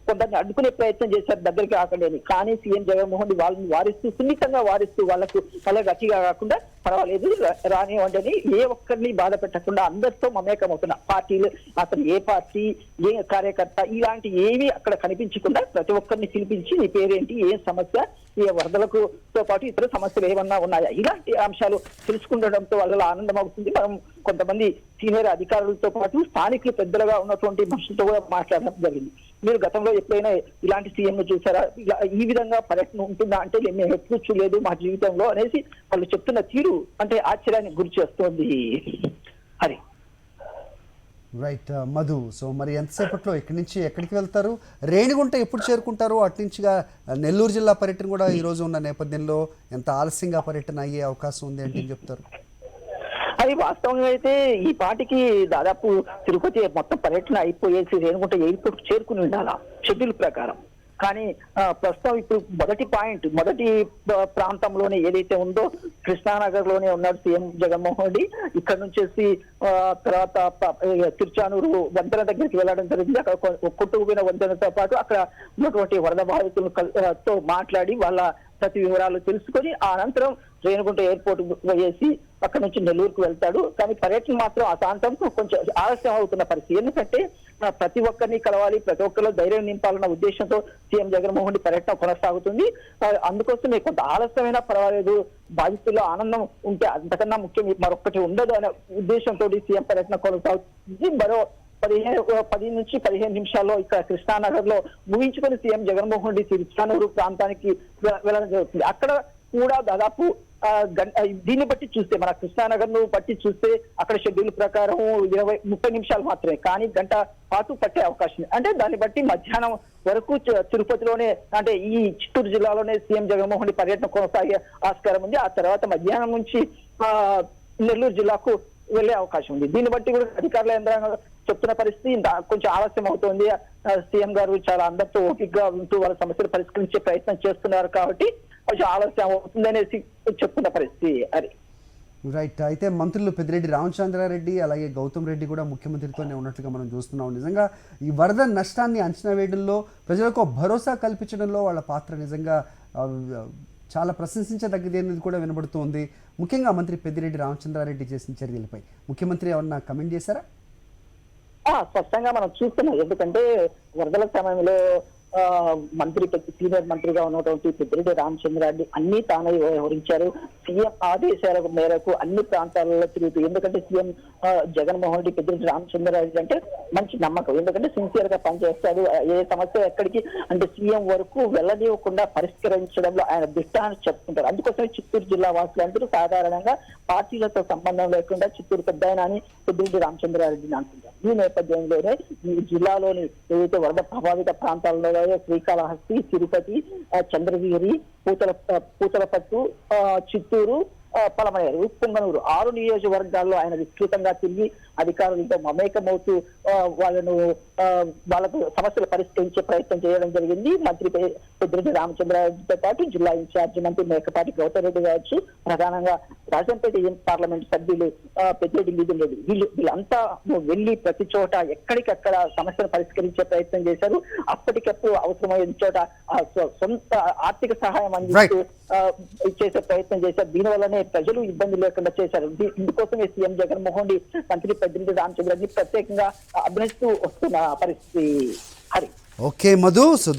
కొందరిని అడ్డుకునే ప్రయత్నం చేశారు, దగ్గరికి రాకండి. కానీ సీఎం జగన్మోహన్ రెడ్డి వాళ్ళని వారిస్తూ, సున్నితంగా వారిస్తూ, వాళ్ళకు చాలా గట్టిగా కాకుండా పర్వాలేదు రానివ్వండి, ఏ ఒక్కరిని బాధ పెట్టకుండా అందరితో మమేకం అవుతున్న పార్టీలు, అతను ఏ పార్టీ, ఏ కార్యకర్త ఇలాంటి ఏవి అక్కడ కనిపించకుండా ప్రతి ఒక్కరిని పిలిపించి నీ పేరేంటి, ఏ సమస్య, ఈ వరదలకు తో పాటు ఇతర సమస్యలు ఏమన్నా ఉన్నాయా, ఇలాంటి అంశాలు తెలుసుకుండడంతో వాళ్ళ ఆనందం అవుతుంది. మనం కొంతమంది సీనియర్ అధికారులతో పాటు స్థానికులు పెద్దలుగా ఉన్నటువంటి మనుషులతో కూడా మాట్లాడడం జరిగింది. మీరు గతంలో ఎప్పుడైనా ఇలాంటి సీఎం చూసారా, ఈ విధంగా పర్యటన ఉంటుందా అంటే మేము ఎప్పుడు చూడలేదు మా జీవితంలో అనేసి వాళ్ళు చెప్తున్న తీరు అంటే ఆశ్చర్యానికి గురి చేస్తోంది. హరి రైట్ మధు, సో మరి ఎంతసేపట్లో ఇక్కడి నుంచి ఎక్కడికి వెళ్తారు? రేణిగుంట ఎప్పుడు చేరుకుంటారు? అటు నుంచిగా నెల్లూరు జిల్లా పర్యటన కూడా ఈరోజు ఉన్న నేపథ్యంలో ఎంత ఆలస్యంగా పర్యటన అయ్యే అవకాశం ఉంది అంటే ఏం చెప్తారు? అది వాస్తవంగా అయితే ఈ పాటికి దాదాపు తిరుపతి మొత్తం పర్యటన అయిపోయేసి రేణిగుంట ఎయిర్పోర్ట్ చేరుకుని ఉండాలా షెడ్యూల్ ప్రకారం. కానీ ప్రస్తుతం ఇప్పుడు మొదటి ప్రాంతంలోనే ఏదైతే ఉందో కృష్ణానగర్ లోనే ఉన్నాడు సీఎం జగన్మోహన్ రెడ్డి. ఇక్కడ నుంచి తర్వాత తిరుచానూరు వంతెన దగ్గరికి వెళ్ళడం జరిగింది. అక్కడ కొట్టుకుపోయిన వంతెనతో పాటు అక్కడ ఉన్నటువంటి వరద బాధితులతో మాట్లాడి వాళ్ళ ప్రతి వివరాలు తెలుసుకొని ఆ అనంతరం రేణిగుంట ఎయిర్పోర్ట్ వేసి అక్కడ నుంచి నెల్లూరుకు వెళ్తాడు. కానీ పర్యటన మాత్రం అశాంతం కొంచెం ఆలస్యం అవుతున్న పరిస్థితి. ఎందుకంటే ప్రతి ఒక్కరిని కలవాలి, ప్రతి ఒక్కరిలో ధైర్యం నింపాలన్న ఉద్దేశంతో సీఎం జగన్మోహన్ రెడ్డి పర్యటన కొనసాగుతుంది. అందుకోసమే కొంత ఆలస్యమైనా పర్వాలేదు, బాధితుల్లో ఆనందం ఉంటే అంతకన్నా ముఖ్యం మరొకటి ఉండదు అనే ఉద్దేశంతో సీఎం పర్యటన కొనసాగుతుంది. మరో 10 నుంచి 15 నిమిషాల్లో ఇక్కడ కృష్ణానగర్ లో ముగించుకొని సీఎం జగన్మోహన్ రెడ్డి తిరుచానూరు ప్రాంతానికి వెళ్ళడం జరుగుతుంది. అక్కడ కూడా దాదాపు దీన్ని బట్టి చూస్తే మన కృష్ణానగర్ ను బట్టి చూస్తే అక్కడ షెడ్యూల్ ప్రకారం 20-30 నిమిషాలు మాత్రమే, కానీ గంట పాటు పట్టే అవకాశం. అంటే దాన్ని బట్టి మధ్యాహ్నం వరకు తిరుపతిలోనే అంటే ఈ చిత్తూరు జిల్లాలోనే సీఎం జగన్మోహన్ రెడ్డి పర్యటన కొనసాగే ఆస్కారం ఉంది. ఆ తర్వాత మధ్యాహ్నం నుంచి నెల్లూరు జిల్లాకు వెళ్లే అవకాశం ఉంది. దీన్ని బట్టి కూడా అధికారుల యంత్రాంగం చెప్తున్న పరిస్థితి కొంచెం ఆలస్యం అవుతోంది. సీఎం గారు చాలా అందరితో ఓపికగా ఉంటూ వాళ్ళ సమస్యలు పరిష్కరించే ప్రయత్నం చేస్తున్నారు కాబట్టి కొంచెం ఆలస్యం అవుతుంది అనేసి చెప్తున్న పరిస్థితి. అది రైట్. అయితే మంత్రులు పెద్దిరెడ్డి రామచంద్రారెడ్డి అలాగే గౌతమ్ రెడ్డి కూడా ముఖ్యమంత్రితోనే ఉన్నట్లుగా మనం చూస్తున్నాం. నిజంగా ఈ వరద నష్టాన్ని అంచనా వేయడంలో, ప్రజలకు భరోసా కల్పించడంలో వాళ్ళ పాత్ర నిజంగా ఆ, చాలా ప్రశంసించదగ్గది అనేది కూడా వినబడుతోంది. ముఖ్యంగా మంత్రి పెద్దిరెడ్డి రామచంద్రారెడ్డి చేసిన చర్యలపై ముఖ్యమంత్రి ఏమన్నా కమెంట్ చేశారా? స్పష్టంగా మనం చూస్తున్నాం. ఎందుకంటే వరదల సమయంలో సీనియర్ మంత్రిగా ఉన్నటువంటి పెద్దిరెడ్డి రామచంద్రారెడ్డి అన్ని తానే వ్యవహరించారు. సీఎం ఆదేశాల మేరకు అన్ని ప్రాంతాలలో తిరుగుతూ, ఎందుకంటే సీఎం జగన్మోహన్ రెడ్డి పెద్దిరెడ్డి రామచంద్రారెడ్డి అంటే మంచి నమ్మకం. ఎందుకంటే సిన్సియర్ గా పనిచేస్తాడు. ఏ సమస్య ఎక్కడికి అంటే సీఎం వరకు వెళ్ళనివ్వకుండా పరిష్కరించడంలో ఆయన దిట్ట అని చెప్పుకుంటారు. అందుకోసమే చిత్తూరు జిల్లా వాసులందరూ సాధారణంగా పార్టీలతో సంబంధం లేకుండా చిత్తూరు పెద్దాయన అని పెద్దిరెడ్డి రామచంద్రారెడ్డిని అంటున్నారు. ఈ నేపథ్యంలోనే ఈ జిల్లాలోని ఏదైతే వరద ప్రభావిత ప్రాంతాల్లో శ్రీకాళహస్తి, తిరుపతి, చంద్రగిరి, పూతలపట్టు, చిత్తూరు, పలమనేరు, పుంగనూరు 6 నియోజకవర్గాల్లో ఆయన విస్తృతంగా తిరిగి అధికారులతో మమేకమవుతూ వాళ్ళకు సమస్యలు పరిష్కరించే ప్రయత్నం చేయడం జరిగింది. మంత్రి పెద్దిరెడ్డి రామచంద్రారెడ్డితో పాటు జిల్లా ఇన్ఛార్జి మంత్రి మేకపాటి గౌతమ్ రెడ్డి కావచ్చు, ప్రధానంగా రాజంపేట పార్లమెంట్ సభ్యులు పెద్దిరెడ్డి మిథున్ రెడ్డి, వీళ్ళంతా వెళ్లి ప్రతి చోట ఎక్కడికక్కడ సమస్యను పరిష్కరించే ప్రయత్నం చేశారు. అప్పటికప్పుడు అవసరమైన చోట సొంత ఆర్థిక సహాయం అందిస్తూ చేసే ప్రయత్నం చేశారు. దీనివల్లనే ప్రజలు ఇబ్బంది లేకుండా చేశారు. ఇందుకోసమే సీఎం జగన్మోహన్ రెడ్డి మంత్రి పెద్దిరెడ్డి రామచంద్రారెడ్డి ప్రత్యేకంగా అభినందిస్తూ వస్తున్న పరిస్థితి. హరి ఓకే మధు.